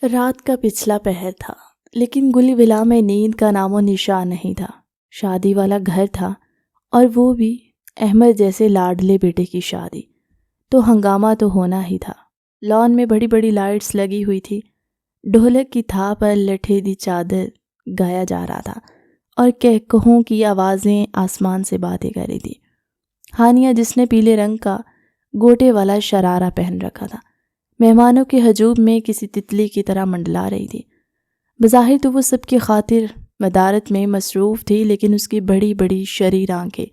رات کا پچھلا پہر تھا، لیکن گلی ولا میں نیند کا نام و نشان نہیں تھا۔ شادی والا گھر تھا، اور وہ بھی احمد جیسے لاڈلے بیٹے کی شادی، تو ہنگامہ تو ہونا ہی تھا۔ لان میں بڑی بڑی لائٹس لگی ہوئی تھی، ڈھولک کی تھا پر لٹھے دی چادر گایا جا رہا تھا، اور کہکہوں کی آوازیں آسمان سے باتیں کر رہی تھی۔ ہانیہ، جس نے پیلے رنگ کا گوٹے والا شرارہ پہن رکھا تھا، مہمانوں کے ہجوم میں کسی تتلی کی طرح منڈلا رہی تھی۔ بظاہر تو وہ سب کی خاطر مدارت میں مصروف تھی، لیکن اس کی بڑی بڑی شریر آنکھیں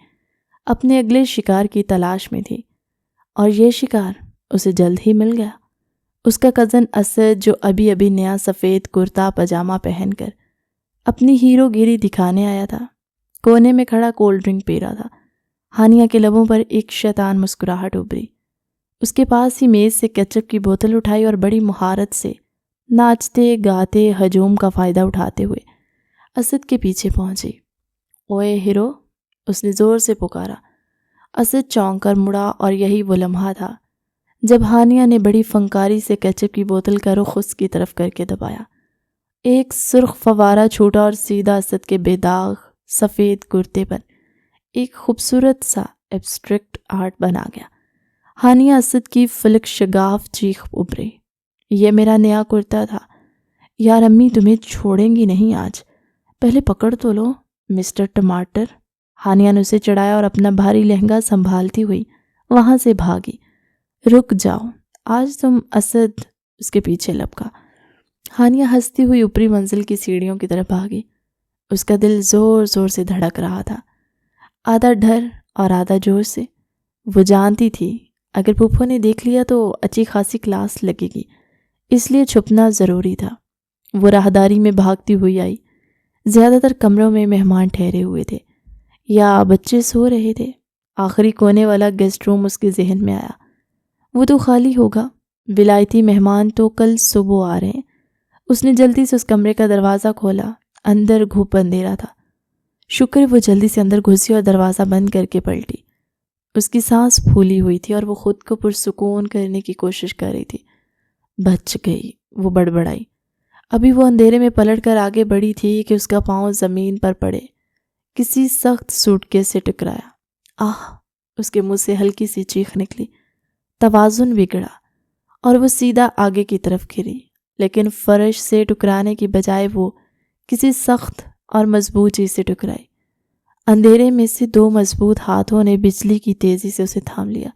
اپنے اگلے شکار کی تلاش میں تھی، اور یہ شکار اسے جلد ہی مل گیا۔ اس کا کزن اسد، جو ابھی ابھی نیا سفید کرتا پاجامہ پہن کر اپنی ہیرو گیری دکھانے آیا تھا، کونے میں کھڑا کولڈ ڈرنک پی رہا تھا۔ ہانیہ کے لبوں پر ایک شیطان مسکراہٹ ابھری۔ اس کے پاس ہی میز سے کیچپ کی بوتل اٹھائی اور بڑی مہارت سے ناچتے گاتے ہجوم کا فائدہ اٹھاتے ہوئے اسد کے پیچھے پہنچی۔ اوئے ہیرو، اس نے زور سے پکارا۔ اسد چونک کر مڑا، اور یہی وہ لمحہ تھا جب ہانیہ نے بڑی فنکاری سے کیچپ کی بوتل کا رخ اس کی طرف کر کے دبایا۔ ایک سرخ فوارہ چھوٹا اور سیدھا اسد کے بے داغ سفید کرتے پر ایک خوبصورت سا ایبسٹریکٹ آرٹ بنا گیا۔ ہانیہ اسد کی فلک شگاف چیخ ابھری۔ یہ میرا نیا کرتا تھا، یار امی تمہیں چھوڑیں گی نہیں آج، پہلے پکڑ تو لو مسٹر ٹماٹر۔ ہانیہ نے اسے چڑھایا اور اپنا بھاری لہنگا سنبھالتی ہوئی وہاں سے بھاگی۔ رک جاؤ آج تم، اسد اس کے پیچھے لپکا۔ ہانیہ ہنستی ہوئی اوپری منزل کی سیڑھیوں کی طرف بھاگی۔ اس کا دل زور زور سے دھڑک رہا تھا، آدھا ڈر اور آدھا جوش سے۔ وہ جانتی تھی اگر پھپھو نے دیکھ لیا تو اچھی خاصی کلاس لگے گی، اس لیے چھپنا ضروری تھا۔ وہ راہداری میں بھاگتی ہوئی آئی۔ زیادہ تر کمروں میں مہمان ٹھہرے ہوئے تھے یا بچے سو رہے تھے۔ آخری کونے والا گیسٹ روم اس کے ذہن میں آیا۔ وہ تو خالی ہوگا، ولایتی مہمان تو کل صبح آ رہے ہیں۔ اس نے جلدی سے اس کمرے کا دروازہ کھولا۔ اندر گھوپ اندھیرا تھا۔ شکر وہ جلدی سے اندر گھسی اور دروازہ بند کر کے پلٹی۔ اس کی سانس پھولی ہوئی تھی اور وہ خود کو پرسکون کرنے کی کوشش کر رہی تھی۔ بچ گئی، وہ بڑبڑائی۔ ابھی وہ اندھیرے میں پلٹ کر آگے بڑھی تھی کہ اس کا پاؤں زمین پر پڑے، کسی سخت سوٹ کیس سے ٹکرایا۔ آہ! اس کے منہ سے ہلکی سی چیخ نکلی۔ توازن بگڑا اور وہ سیدھا آگے کی طرف گری، لیکن فرش سے ٹکرانے کی بجائے وہ کسی سخت اور مضبوط چیز سے ٹکرائی۔ اندھیرے میں سے دو مضبوط ہاتھوں نے بجلی کی تیزی سے اسے تھام لیا۔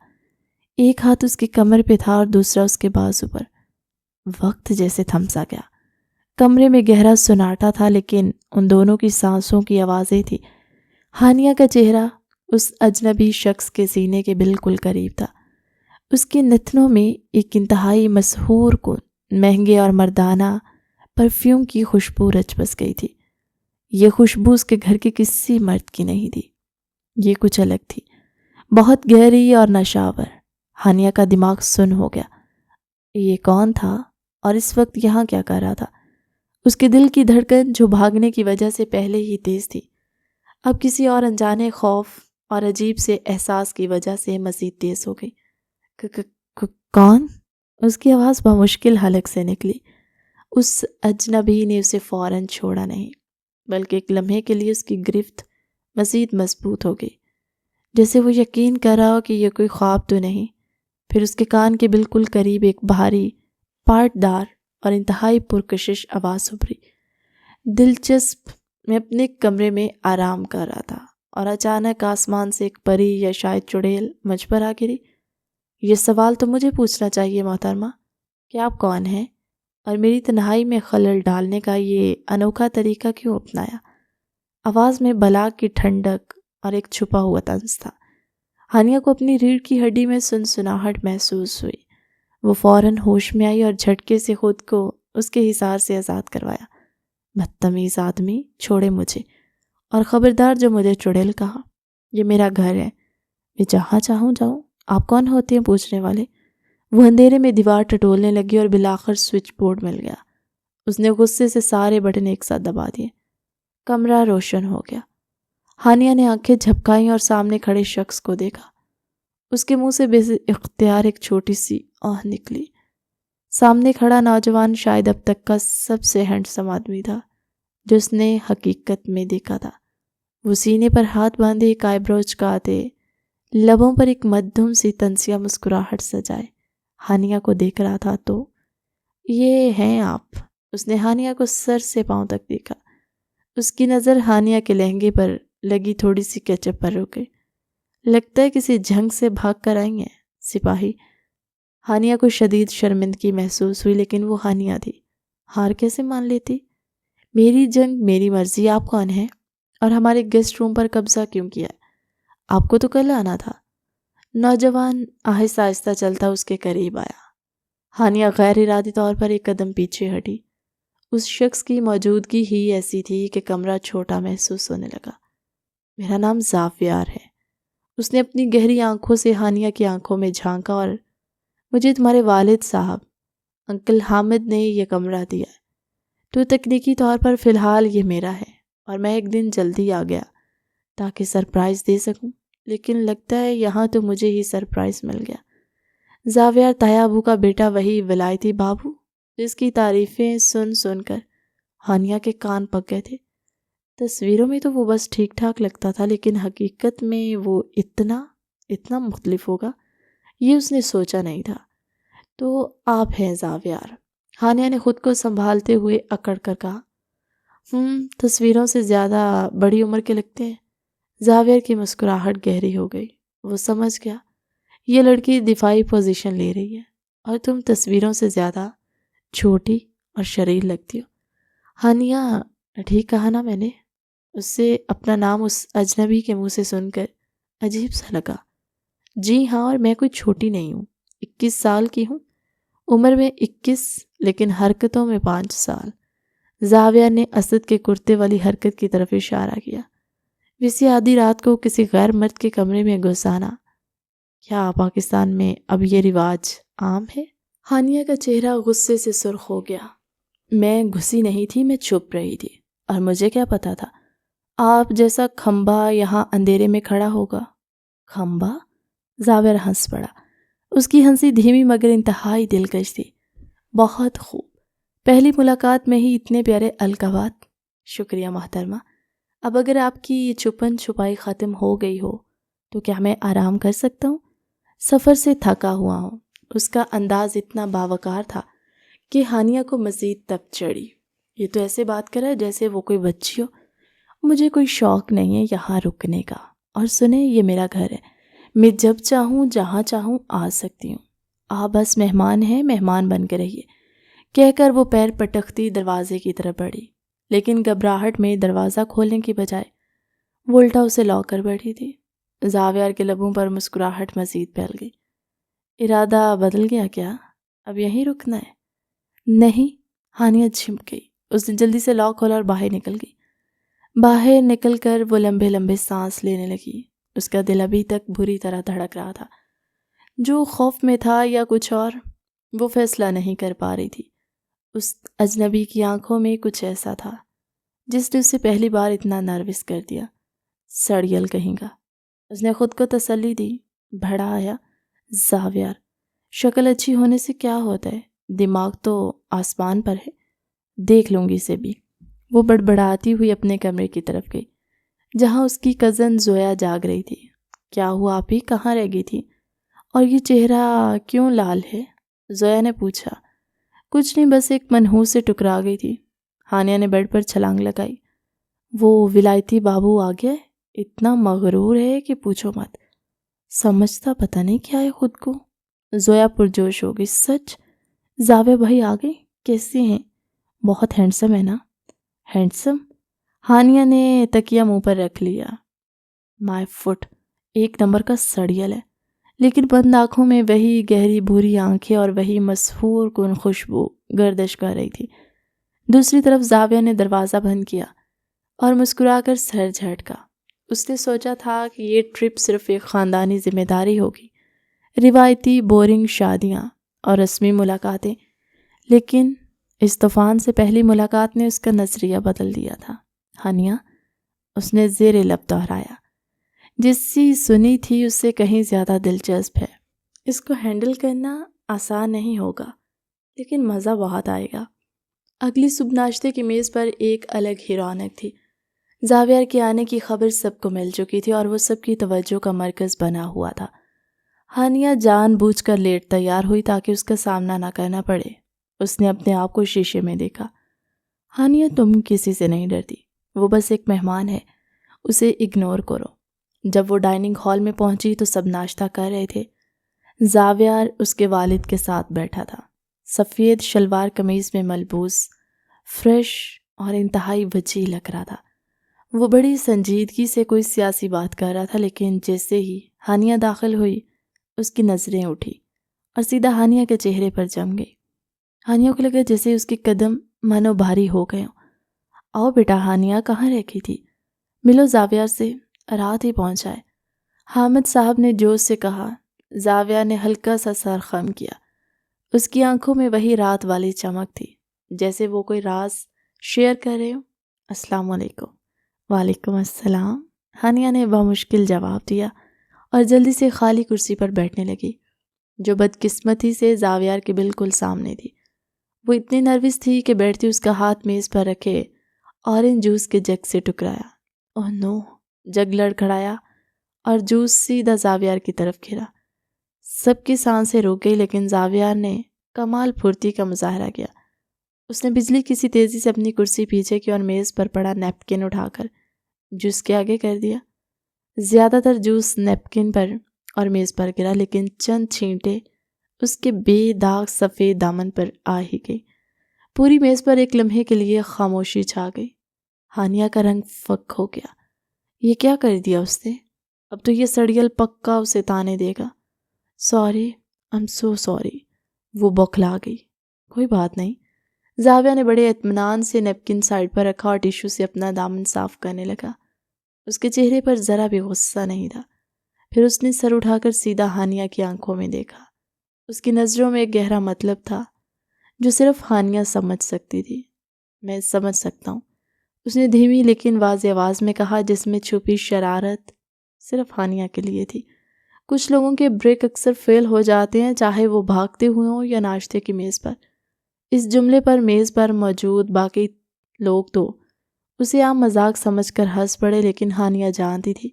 ایک ہاتھ اس کی کمر پہ تھا اور دوسرا اس کے بازو پر۔ وقت جیسے تھم سا گیا۔ کمرے میں گہرا سناٹا تھا، لیکن ان دونوں کی سانسوں کی آوازیں تھی۔ ہانیہ کا چہرہ اس اجنبی شخص کے سینے کے بالکل قریب تھا۔ اس کے نتنوں میں ایک انتہائی مسحور کن، مہنگے اور مردانہ پرفیوم کی خوشبو رچ بس گئی تھی۔ یہ خوشبو اس کے گھر کے کسی مرد کی نہیں تھی، یہ کچھ الگ تھی، بہت گہری اور نشاور۔ ہانیہ کا دماغ سن ہو گیا۔ یہ کون تھا اور اس وقت یہاں کیا کر رہا تھا؟ اس کے دل کی دھڑکن، جو بھاگنے کی وجہ سے پہلے ہی تیز تھی، اب کسی اور انجانے خوف اور عجیب سے احساس کی وجہ سے مزید تیز ہو گئی۔ کون؟ اس کی آواز بمشکل حلق سے نکلی۔ اس اجنبی نے اسے فوراً چھوڑا نہیں، بلکہ ایک لمحے کے لیے اس کی گرفت مزید مضبوط ہو گئی، جیسے وہ یقین کر رہا ہو کہ یہ کوئی خواب تو نہیں۔ پھر اس کے کان کے بالکل قریب ایک بھاری، پارٹدار اور انتہائی پرکشش آواز ابھری۔ دلچسپ، میں اپنے کمرے میں آرام کر رہا تھا اور اچانک آسمان سے ایک پری یا شاید چڑیل مجھ پر آ گری۔ یہ سوال تو مجھے پوچھنا چاہیے محترمہ، کہ آپ کون ہیں اور میری تنہائی میں خلل ڈالنے کا یہ انوکھا طریقہ کیوں اپنایا؟ آواز میں بلا کی ٹھنڈک اور ایک چھپا ہوا طنز تھا۔ ہانیہ کو اپنی ریڑھ کی ہڈی میں سنسناہٹ محسوس ہوئی۔ وہ فوراً ہوش میں آئی اور جھٹکے سے خود کو اس کے حصار سے آزاد کروایا۔ بدتمیز آدمی، چھوڑے مجھے، اور خبردار جو مجھے چڑیل کہا۔ یہ میرا گھر ہے، میں جہاں چاہوں جاؤں۔ آپ کون ہوتے ہیں پوچھنے والے؟ وہ اندھیرے میں دیوار ٹٹولنے لگی اور بالآخر سوئچ بورڈ مل گیا۔ اس نے غصے سے سارے بٹن ایک ساتھ دبا دیے۔ کمرہ روشن ہو گیا۔ ہانیہ نے آنکھیں جھپکائیں اور سامنے کھڑے شخص کو دیکھا۔ اس کے منہ سے بے اختیار ایک چھوٹی سی آہ نکلی۔ سامنے کھڑا نوجوان شاید اب تک کا سب سے ہینڈسم آدمی تھا جو اس نے حقیقت میں دیکھا تھا۔ وہ سینے پر ہاتھ باندھے ایک آئی برو چکاتے، لبوں پر ایک مدھم سی طنزیہ مسکراہٹ سجائے ہانیہ کو دیکھ رہا تھا۔ تو یہ ہیں آپ؟ اس نے ہانیہ کو سر سے پاؤں تک دیکھا۔ اس کی نظر ہانیہ کے لہنگے پر لگی تھوڑی سی کیچپ پر رک گئی۔ لگتا ہے کسی جنگ سے بھاگ کر آئی ہیں سپاہی۔ ہانیہ کو شدید شرمندگی محسوس ہوئی، لیکن وہ ہانیہ تھی، ہار کیسے مان لیتی؟ میری جنگ، میری مرضی، آپ کون ہیں؟ اور ہمارے گیسٹ روم پر قبضہ کیوں کیا ہے؟ آپ کو تو کل آنا تھا۔ نوجوان آہستہ آہستہ چلتا اس کے قریب آیا۔ ہانیہ غیر ارادی طور پر ایک قدم پیچھے ہٹی۔ اس شخص کی موجودگی ہی ایسی تھی کہ کمرہ چھوٹا محسوس ہونے لگا۔ میرا نام زافیار ہے۔ اس نے اپنی گہری آنکھوں سے ہانیہ کی آنکھوں میں جھانکا، اور مجھے تمہارے والد صاحب انکل حامد نے یہ کمرہ دیا ہے، تو تکنیکی طور پر فی الحال یہ میرا ہے، اور میں ایک دن جلدی آ گیا تاکہ سرپرائز دے سکوں، لیکن لگتا ہے یہاں تو مجھے ہی سرپرائز مل گیا۔ زاویار تایا ابو کا بیٹا، وہی ولایتی بابو جس کی تعریفیں سن سن کر ہانیہ کے کان پک گئے تھے۔ تصویروں میں تو وہ بس ٹھیک ٹھاک لگتا تھا، لیکن حقیقت میں وہ اتنا مختلف ہوگا یہ اس نے سوچا نہیں تھا۔ تو آپ ہیں زاویار؟ ہانیہ نے خود کو سنبھالتے ہوئے اکڑ کر کہا۔ تصویروں سے زیادہ بڑی عمر کے لگتے ہیں۔ زاویار کی مسکراہٹ گہری ہو گئی۔ وہ سمجھ گیا یہ لڑکی دفاعی پوزیشن لے رہی ہے، اور تم تصویروں سے زیادہ چھوٹی اور شریر لگتی ہو۔ ہانیہ، ٹھیک کہا نا میں نے؟ اس سے اپنا نام اس اجنبی کے منہ سے سن کر عجیب سا لگا۔ جی ہاں، اور میں کوئی چھوٹی نہیں ہوں، 21 سال کی ہوں، عمر میں 21 لیکن حرکتوں میں 5 سال۔ زاویہ نے اسد کے کرتے والی حرکت کی طرف اشارہ کیا۔ ویسے آدھی رات کو کسی غیر مرد کے کمرے میں گھس آنا، کیا پاکستان میں اب یہ رواج عام ہے؟ ہانیہ کا چہرہ غصے سے سرخ ہو گیا۔ میں گھسی نہیں تھی، میں چھپ رہی تھی، اور مجھے کیا پتا تھا آپ جیسا کھمبا یہاں اندھیرے میں کھڑا ہوگا۔ کھمبا؟ زاویہ ہنس پڑا۔ اس کی ہنسی دھیمی مگر انتہائی دلکش تھی۔ بہت خوب، پہلی ملاقات میں ہی اتنے پیارے القابات۔ شکریہ محترمہ۔ اب اگر آپ کی یہ چھپن چھپائی ختم ہو گئی ہو تو کیا میں آرام کر سکتا ہوں؟ سفر سے تھکا ہوا ہوں۔ اس کا انداز اتنا باوقار تھا کہ ہانیہ کو مزید تپ چڑھی۔ یہ تو ایسے بات کر رہا ہے جیسے وہ کوئی بچی ہو۔ مجھے کوئی شوق نہیں ہے یہاں رکنے کا، اور سنیں یہ میرا گھر ہے، میں جب چاہوں جہاں چاہوں آ سکتی ہوں۔ آپ بس مہمان ہیں، مہمان بن کے رہیے، کہہ کر وہ پیر پٹکتی دروازے کی طرف بڑھی، لیکن گھبراہٹ میں دروازہ کھولنے کی بجائے وہ الٹا اسے لاک کر بیٹھی تھی۔ زاویار کے لبوں پر مسکراہٹ مزید پھیل گئی۔ ارادہ بدل گیا کیا؟ اب یہیں رکنا ہے؟ نہیں، ہانیہ جھمک گئی۔ اس نے جلدی سے لاک کھولا اور باہر نکل گئی۔ باہر نکل کر وہ لمبے لمبے سانس لینے لگی۔ اس کا دل ابھی تک بری طرح دھڑک رہا تھا۔ جو خوف میں تھا یا کچھ اور، وہ فیصلہ نہیں کر پا رہی تھی۔ اس اجنبی کی آنکھوں میں کچھ ایسا تھا جس نے اسے پہلی بار اتنا نروس کر دیا۔ سڑیل کہیں گا، اس نے خود کو تسلی دی۔ بڑا آیا زاویار، شکل اچھی ہونے سے کیا ہوتا ہے، دماغ تو آسمان پر ہے، دیکھ لوں گی اسے بھی۔ وہ بڑبڑاتی ہوئی اپنے کمرے کی طرف گئی جہاں اس کی کزن زویا جاگ رہی تھی۔ کیا ہوا، آپ ہی کہاں رہ گئی تھی، اور یہ چہرہ کیوں لال ہے؟ زویا نے پوچھا۔ کچھ نہیں، بس ایک منحوس سے ٹکرا گئی تھی۔ ہانیہ نے بیڈ پر چھلانگ لگائی۔ وہ ولایتی بابو آ گیا ہے، اتنا مغرور ہے کہ پوچھو مت، سمجھتا پتہ نہیں کیا ہے خود کو۔ زویا پرجوش ہو گئی۔ سچ؟ زاویہ بھائی آ گئے؟ کیسے ہیں؟ بہت ہینڈسم ہے نا؟ ہینڈسم؟ ہانیہ نے تکیہ منہ پر رکھ لیا۔ مائی فٹ، ایک نمبر کا سڑیل ہے، لیکن بند آنکھوں میں وہی گہری بھوری آنکھیں اور وہی مسحور کن خوشبو گردش کر رہی تھی۔ دوسری طرف زاویہ نے دروازہ بند کیا اور مسکرا کر سر جھٹکا۔ اس نے سوچا تھا کہ یہ ٹرپ صرف ایک خاندانی ذمہ داری ہوگی، روایتی بورنگ شادیاں اور رسمی ملاقاتیں، لیکن اس طوفان سے پہلی ملاقات نے اس کا نظریہ بدل دیا تھا۔ ہانیہ، اس نے زیر لب دہرایا، جسی سنی تھی اس سے کہیں زیادہ دلچسپ ہے۔ اس کو ہینڈل کرنا آسان نہیں ہوگا، لیکن مزہ بہت آئے گا۔ اگلی صبح ناشتے کی میز پر ایک الگ ہی رونق تھی۔ زاویار کے آنے کی خبر سب کو مل چکی تھی اور وہ سب کی توجہ کا مرکز بنا ہوا تھا۔ ہانیہ جان بوجھ کر لیٹ تیار ہوئی تاکہ اس کا سامنا نہ کرنا پڑے۔ اس نے اپنے آپ کو شیشے میں دیکھا۔ ہانیہ، تم کسی سے نہیں ڈرتی، وہ بس ایک مہمان ہے، اسے اگنور کرو۔ جب وہ ڈائننگ ہال میں پہنچی تو سب ناشتہ کر رہے تھے۔ زاویار اس کے والد کے ساتھ بیٹھا تھا، سفید شلوار قمیض میں ملبوس، فریش اور انتہائی وجیح لگ رہا تھا۔ وہ بڑی سنجیدگی سے کوئی سیاسی بات کر رہا تھا، لیکن جیسے ہی ہانیہ داخل ہوئی اس کی نظریں اٹھی اور سیدھا ہانیہ کے چہرے پر جم گئی۔ ہانیہ کو لگا جیسے اس کے قدم مانو بھاری ہو گئے ہوں۔ آؤ بیٹا، ہانیہ کہاں رکھی تھی؟ ملو زاویار سے، رات ہی پہنچا ہے، حامد صاحب نے جوش سے کہا۔ زاویار نے ہلکا سا سر خم کیا۔ اس کی آنکھوں میں وہی رات والی چمک تھی، جیسے وہ کوئی راز شیئر کر رہے ہو۔ السلام علیکم۔ وعلیکم السلام، ہانیہ نے بمشکل جواب دیا اور جلدی سے خالی کرسی پر بیٹھنے لگی، جو بدقسمتی سے زاویار کے بالکل سامنے تھی۔ وہ اتنی نروس تھی کہ بیٹھتی اس کا ہاتھ میز پر رکھے اورنج جوس کے جگ سے ٹکرایا۔ اوہ نو! جگ لڑکھڑایا اور جوس سیدھا زاویار کی طرف گھرا۔ سب کی سانسیں رک گئی، لیکن زاویار نے کمال پھرتی کا مظاہرہ کیا۔ اس نے بجلی کسی تیزی سے اپنی کرسی پیچھے کی اور میز پر پڑا نیپکن اٹھا کر جوس کے آگے کر دیا۔ زیادہ تر جوس نیپکن پر اور میز پر گرا، لیکن چند چھینٹیں اس کے بے داغ سفید دامن پر آ ہی گئی۔ پوری میز پر ایک لمحے کے لیے خاموشی چھا گئی۔ ہانیہ کا رنگ فک ہو گیا۔ یہ کیا کر دیا اس نے؟ اب تو یہ سڑیل پکا اسے تانے دے گا۔ سوری، I'm so sorry، وہ بوکھلا گئی۔ کوئی بات نہیں۔ زاویہ نے بڑے اطمینان سے نیپکن سائڈ پر رکھا اور ٹیشو سے اپنا دامن صاف کرنے لگا۔ اس کے چہرے پر ذرا بھی غصہ نہیں تھا۔ پھر اس نے سر اٹھا کر سیدھا ہانیہ کی آنکھوں میں دیکھا۔ اس کی نظروں میں ایک گہرا مطلب تھا جو صرف ہانیہ سمجھ سکتی تھی۔ میں سمجھ سکتا ہوں، اس نے دھیمی لیکن واضح آواز میں کہا، جس میں چھپی شرارت صرف ہانیہ کے لیے تھی۔ کچھ لوگوں کے بریک اکثر فیل ہو جاتے ہیں، چاہے وہ بھاگتے ہوئے ہوں یا ناشتے کی میز پر۔ اس جملے پر میز پر موجود باقی لوگ تو اسے عام مذاق سمجھ کر ہنس پڑے، لیکن ہانیہ جانتی تھی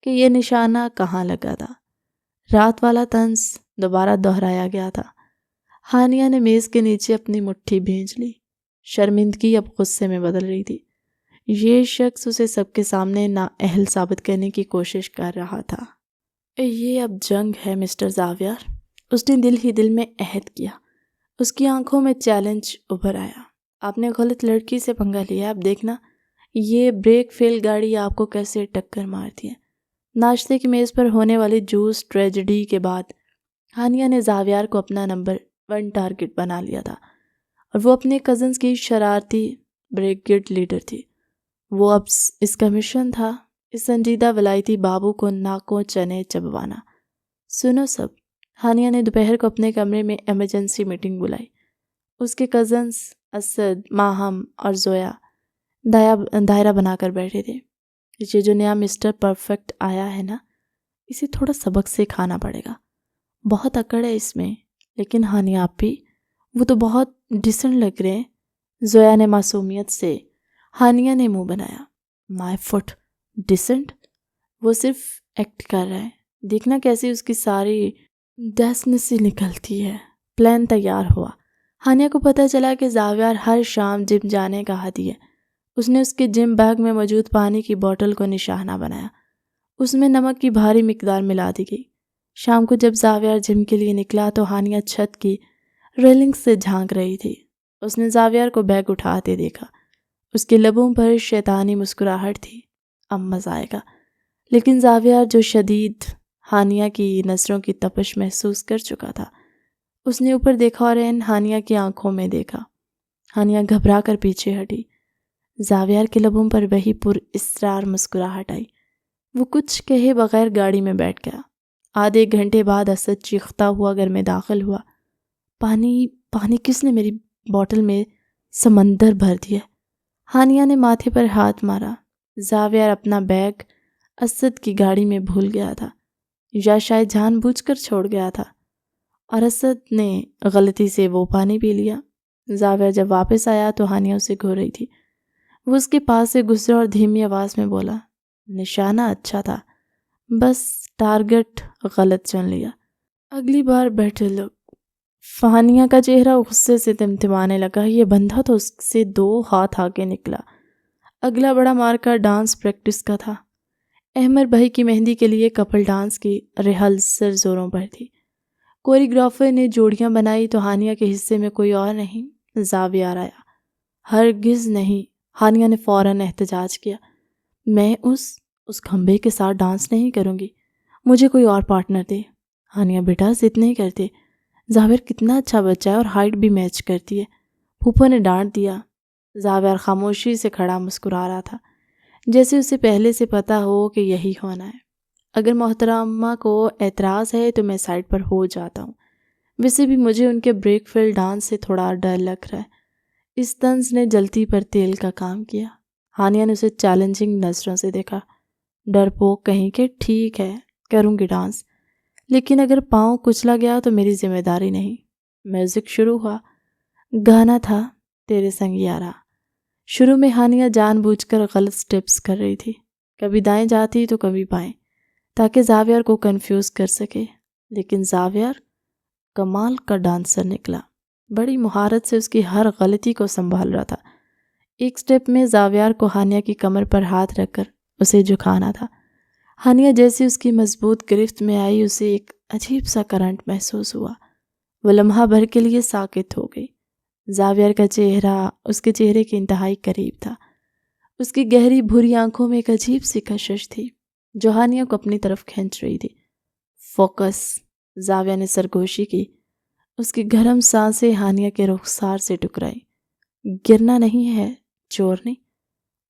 کہ یہ نشانہ کہاں لگا تھا۔ رات والا طنز دوبارہ دہرایا گیا تھا۔ ہانیہ نے میز کے نیچے اپنی مٹھی بھیج لی۔ شرمندگی اب غصے میں بدل رہی تھی۔ یہ شخص اسے سب کے سامنے نااہل ثابت کرنے کی کوشش کر رہا تھا۔ یہ اب جنگ ہے مسٹر زاویار، اس نے دل ہی دل میں عہد کیا۔ اس کی آنکھوں میں چیلنج ابھر آیا۔ آپ نے غلط لڑکی سے پنگا لیا، اب دیکھنا یہ بریک فیل گاڑی آپ کو کیسے ٹکر مارتی ہے۔ ناشتے کی میز پر ہونے والی جوس ٹریجڈی کے بعد ہانیہ نے زاویار کو اپنا نمبر 1 ٹارگٹ بنا لیا تھا، اور وہ اپنے کزنز کی شرارتی بریگیڈ لیڈر تھی۔ وہ اب اس کا مشن تھا اس سنجیدہ ولایتی بابو کو ناکوں چنے چبوانا۔ سنو سب، ہانیہ نے دوپہر کو اپنے کمرے میں ایمرجنسی میٹنگ بلائی۔ اس کے کزنز اسد، ماہم اور زویا دائرہ بنا کر بیٹھے تھے۔ یہ جو نیا مسٹر پرفیکٹ آیا ہے نا، اسے تھوڑا سبق سکھانا پڑے گا۔ بہت اکڑ ہے اس میں، لیکن ہانیہ آپ بھی، وہ تو بہت ڈیسنٹ لگ رہے ہیں۔ زویا نے معصومیت سے۔ ہانیہ نے منہ بنایا۔ مائی فٹ، ڈیسنٹ؟ وہ صرف ایکٹ کر رہا ہے، دیکھنا کیسی اس کی ساری ڈیسنسی نکلتی ہے۔ پلان تیار ہوا۔ ہانیہ کو پتہ چلا کہ زاویار ہر شام جم جانے کا عادی ہے۔ اس نے اس کے جم بیگ میں موجود پانی کی بوتل کو نشانہ بنایا۔ اس میں نمک کی بھاری مقدار ملا دی گئی۔ شام کو جب زاویار جم کے لیے نکلا تو ہانیہ چھت کی ریلنگ سے جھانک رہی تھی۔ اس نے زاویار کو بیگ اٹھاتے دیکھا۔ اس کے لبوں پر شیطانی مسکراہٹ تھی۔ اب مزہ آئے گا۔ لیکن زاویار جو شدید ہانیہ کی نظروں کی تپش محسوس کر چکا تھا، اس نے اوپر دیکھا اور عین ہانیہ کی آنکھوں میں دیکھا۔ ہانیہ گھبرا کر پیچھے ہٹی۔ زاویار کے لبوں پر وہی پر اصرار مسکراہٹ آئی۔ وہ کچھ کہے بغیر گاڑی میں بیٹھ گیا۔ آدھے ایک گھنٹے بعد اسد چیختا ہوا گھر میں داخل ہوا۔ پانی کس نے میری بوتل میں سمندر بھر دیا؟ ہانیہ نے ماتھے پر ہاتھ مارا۔ زاویار اپنا بیگ اسد کی گاڑی میں بھول گیا تھا، یا شاید جان بوجھ کر چھوڑ گیا تھا۔ اور اسد نے غلطی سے وہ پانی پی لیا۔ زاویہ جب واپس آیا تو ہانیہ اسے گھور رہی تھی۔ وہ اس کے پاس سے گزرا اور دھیمی آواز میں بولا، نشانہ اچھا تھا، بس ٹارگٹ غلط چن لیا، اگلی بار بیٹھے لوگ۔ ہانیہ کا چہرہ غصے سے تمتمانے لگا۔ یہ بندھا تو اس سے 2 ہاتھ آگے نکلا۔ اگلا بڑا مارکا ڈانس پریکٹس کا تھا۔ احمد بھائی کی مہندی کے لیے کپل ڈانس کی ریہرسل زوروں پر تھی۔ کوریوگرافر نے جوڑیاں بنائی تو ہانیہ کے حصے میں کوئی اور نہیں، زاویہ آیا۔ ہرگز نہیں، ہانیہ نے فوراً احتجاج کیا۔ میں اس کھمبے کے ساتھ ڈانس نہیں کروں گی، مجھے کوئی اور پارٹنر دے۔ ہانیہ بیٹا ضد نہیں کرتے، زاویہ کتنا اچھا بچہ ہے اور ہائٹ بھی میچ کرتی ہے، پھوپھو نے ڈانٹ دیا۔ زاویہ خاموشی سے کھڑا مسکرا رہا تھا، جیسے اسے پہلے سے پتا ہو کہ یہی ہونا ہے۔ اگر محترمہ کو اعتراض ہے تو میں سائڈ پر ہو جاتا ہوں، ویسے بھی مجھے ان کے بریک فیل ڈانس سے تھوڑا ڈر لگ رہا ہے۔ اس طنز نے جلتی پر تیل کا کام کیا۔ ہانیہ نے اسے چیلنجنگ نظروں سے دیکھا۔ ڈرپوک کہیں کہ ٹھیک ہے، کروں گی ڈانس، لیکن اگر پاؤں کچلا گیا تو میری ذمہ داری نہیں۔ میوزک شروع ہوا۔ گانا تھا تیرے سنگ یارا۔ شروع میں ہانیہ جان بوجھ کر غلط سٹیپس کر رہی تھی، کبھی دائیں جاتی تو کبھی بائیں، تاکہ زاویہ کو کنفیوز کر سکے، لیکن زاویہ کمال کا ڈانسر نکلا۔ بڑی مہارت سے اس کی ہر غلطی کو سنبھال رہا تھا۔ ایک سٹیپ میں زاویہ کو ہانیہ کی کمر پر ہاتھ رکھ کر اسے جھکانا تھا۔ ہانیہ جیسے اس کی مضبوط گرفت میں آئی، اسے ایک عجیب سا کرنٹ محسوس ہوا۔ وہ لمحہ بھر کے لیے ساکت ہو گئی۔ زاویہ کا چہرہ اس کے چہرے کے انتہائی قریب تھا۔ اس کی گہری بھوری آنکھوں میں ایک عجیب سی کشش تھی جو ہانیہ کو اپنی طرف کھینچ رہی تھی۔ فوکس، زاویہ نے سرگوشی کی۔ اس کی گرم سانسیں ہانیہ کے رخسار سے ٹکرائی۔ گرنا نہیں ہے، چورنی۔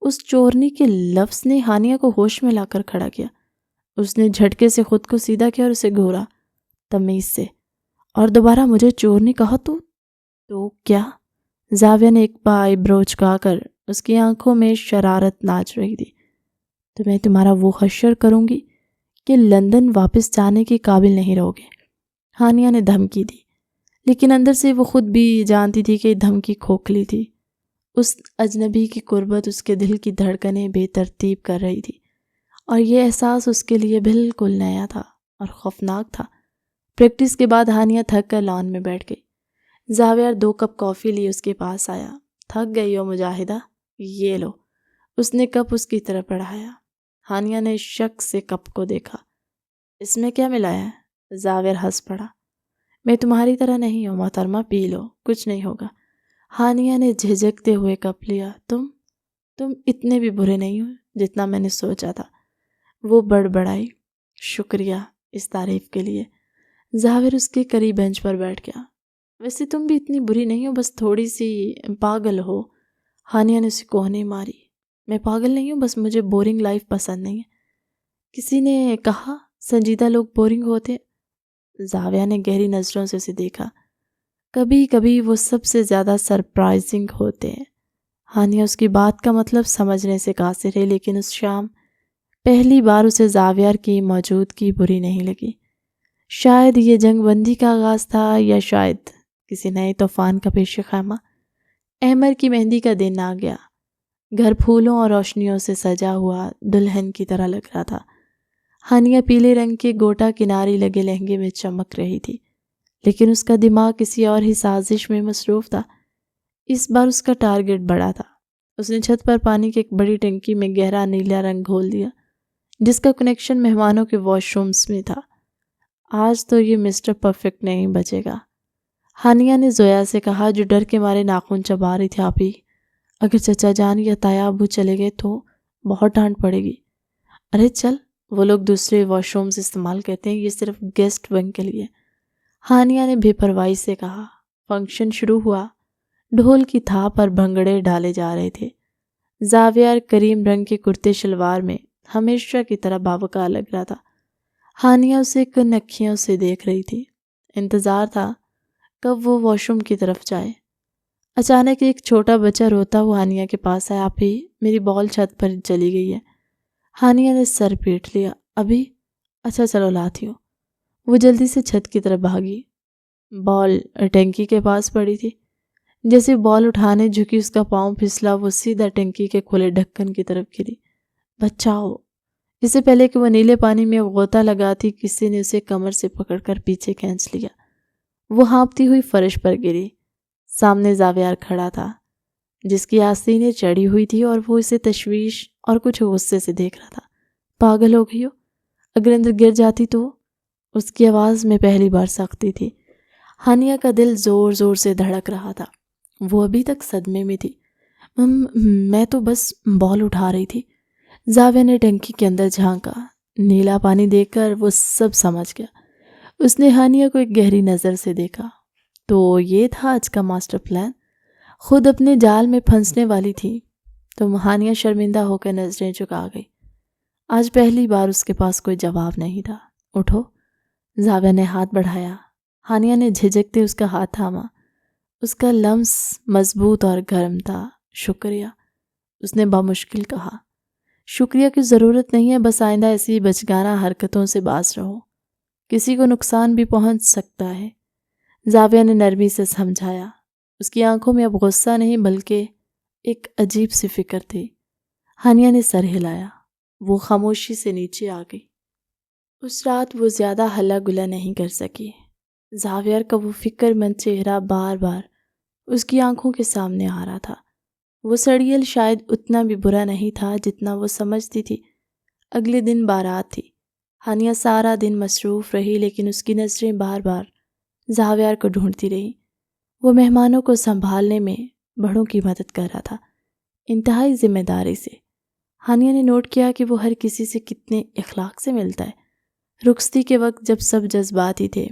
اس چورنی کے لفظ نے ہانیہ کو ہوش میں لا کر کھڑا کیا۔ اس نے جھٹکے سے خود کو سیدھا کیا اور اسے گھورا تمیز سے۔ اور دوبارہ مجھے چورنی کہا تو کیا؟ زاویہ نے ایک آئی برو چکا کر اس کی آنکھوں میں شرارت ناچ رہی تھی۔ تو میں تمہارا وہ حشر کروں گی کہ لندن واپس جانے کے قابل نہیں رہو گے، ہانیہ نے دھمکی دی، لیکن اندر سے وہ خود بھی جانتی تھی کہ دھمکی کھوکھلی تھی۔ اس اجنبی کی قربت اس کے دل کی دھڑکنیں بے ترتیب کر رہی تھی، اور یہ احساس اس کے لیے بالکل نیا تھا اور خوفناک تھا۔ پریکٹس کے بعد ہانیہ تھک کر لان میں بیٹھ گئی۔ زاویہ 2 کپ کافی لیے اس کے پاس آیا۔ تھک گئی ہو مجاہدہ؟ یہ لو۔ اس نے کپ اس کی طرف بڑھایا۔ ہانیہ نے شک سے کپ کو دیکھا۔ اس میں کیا ملایا ہے؟ زاویہ ہنس پڑا۔ میں تمہاری طرح نہیں ہوں محترمہ، پی لو، کچھ نہیں ہوگا۔ ہانیہ نے جھجکتے ہوئے کپ لیا۔ تم اتنے بھی برے نہیں ہو جتنا میں نے سوچا تھا، وہ بڑبڑائی۔ شکریہ اس تعریف کے لیے۔ زاویہ اس کے قریب بینچ پر بیٹھ گیا۔ ویسے تم بھی اتنی بری نہیں ہو، بس تھوڑی سی پاگل ہو۔ ہانیہ نے اسے کوہنی ماری۔ میں پاگل نہیں ہوں، بس مجھے بورنگ لائف پسند نہیں ہے۔ کسی نے کہا سنجیدہ لوگ بورنگ ہوتے؟ زاویہ نے گہری نظروں سے اسے دیکھا۔ کبھی کبھی وہ سب سے زیادہ سرپرائزنگ ہوتے ہیں۔ ہانیہ اس کی بات کا مطلب سمجھنے سے قاصر ہے، لیکن اس شام پہلی بار اسے زاویہ کی موجودگی بری نہیں لگی۔ شاید یہ جنگ بندی کا آغاز تھا، یا شاید کسی نئے طوفان کا پیش خیمہ۔ احمد کی مہندی کا دن آ گیا۔ گھر پھولوں اور روشنیوں سے سجا ہوا دلہن کی طرح لگ رہا تھا۔ ہانیہ پیلے رنگ کے گوٹا کناری لگے لہنگے میں چمک رہی تھی، لیکن اس کا دماغ کسی اور ہی سازش میں مصروف تھا۔ اس بار اس کا ٹارگٹ بڑا تھا۔ اس نے چھت پر پانی کی ایک بڑی ٹنکی میں گہرا نیلا رنگ گھول دیا، جس کا کنیکشن مہمانوں کے واش رومز میں تھا۔ آج تو یہ مسٹر پرفیکٹ نہیں بچے گا، ہانیہ نے زویا سے کہا، جو ڈر کے مارے ناخن چبا رہی تھی۔ آپی، اگر چچا جان یا تایا ابو چلے گئے تو بہت ڈانٹ پڑے گی۔ ارے چل، وہ لوگ دوسرے واش رومز استعمال کرتے ہیں، یہ صرف گیسٹ ونگ کے لیے، ہانیہ نے بے پرواہی سے کہا۔ فنکشن شروع ہوا۔ ڈھول کی تھا پر بھنگڑے ڈالے جا رہے تھے۔ زاویہ کریم رنگ کے کرتے شلوار میں ہمیشہ کی طرح باوقار لگ رہا تھا۔ ہانیہ اسے کنکھیوں سے دیکھ رہی تھی۔ انتظار تھا کب وہ واش روم کی طرف جائے۔ اچانک ایک چھوٹا بچہ روتا ہوا ہانیہ کے پاس آیا۔ آپ ہی، میری بال چھت پر چلی گئی ہے۔ ہانیہ نے سر پیٹ لیا۔ ابھی؟ اچھا چلو لاتی ہوں۔ وہ جلدی سے چھت کی طرف بھاگی۔ بال ٹینکی کے پاس پڑی تھی۔ جیسے بال اٹھانے جھکی اس کا پاؤں پھسلا، وہ سیدھا ٹینکی کے کھلے ڈھکن کی طرف گری۔ بچاؤ! اس سے پہلے کہ وہ نیلے پانی میں غوطہ لگاتی کسی نے اسے کمر سے پکڑ کر پیچھے کھینچ لیا۔ وہ ہانپتی ہوئی فرش پر گری۔ سامنے زاویار کھڑا تھا جس کی آستینیں چڑھی ہوئی تھی اور وہ اسے تشویش اور کچھ غصے سے دیکھ رہا تھا۔ پاگل ہو گئی ہو؟ اگر اندر گر جاتی تو؟ اس کی آواز میں پہلی بار سختی تھی۔ ہانیہ کا دل زور زور سے دھڑک رہا تھا۔ وہ ابھی تک صدمے میں تھی۔ میں تو بس بال اٹھا رہی تھی۔ زاویہ نے ٹنکی کے اندر جھانکا۔ نیلا پانی دیکھ کر وہ سب سمجھ گیا۔ اس نے ہانیہ کو ایک گہری نظر سے دیکھا۔ تو یہ تھا آج کا ماسٹر پلان؟ خود اپنے جال میں پھنسنے والی تھی۔ تو ہانیہ شرمندہ ہو کر نظریں جھکا گئی۔ آج پہلی بار اس کے پاس کوئی جواب نہیں تھا۔ اٹھو، زاویہ نے ہاتھ بڑھایا۔ ہانیہ نے جھجکتے اس کا ہاتھ تھاما۔ اس کا لمس مضبوط اور گرم تھا۔ شکریہ، اس نے بامشکل کہا۔ شکریہ کی ضرورت نہیں ہے، بس آئندہ ایسی بچگانہ حرکتوں سے باز رہو، کسی کو نقصان بھی پہنچ سکتا ہے۔ زاویہ نے نرمی سے سمجھایا۔ اس کی آنکھوں میں اب غصہ نہیں بلکہ ایک عجیب سی فکر تھی۔ ہانیہ نے سر ہلایا۔ وہ خاموشی سے نیچے آ گئی۔ اس رات وہ زیادہ ہلہ گلا نہیں کر سکی۔ زاویہ کا وہ فکر مند چہرہ بار بار اس کی آنکھوں کے سامنے آ رہا تھا۔ وہ سڑیل شاید اتنا بھی برا نہیں تھا جتنا وہ سمجھتی تھی۔ اگلے دن بارات تھی۔ ہانیہ سارا دن مصروف رہی لیکن اس کی نظریں بار بار زاویہ کو ڈھونڈتی رہیں۔ وہ مہمانوں کو سنبھالنے میں بڑوں کی مدد کر رہا تھا، انتہائی ذمہ داری سے۔ ہانیہ نے نوٹ کیا کہ وہ ہر کسی سے کتنے اخلاق سے ملتا ہے۔ رخصتی کے وقت جب سب جذباتی تھے،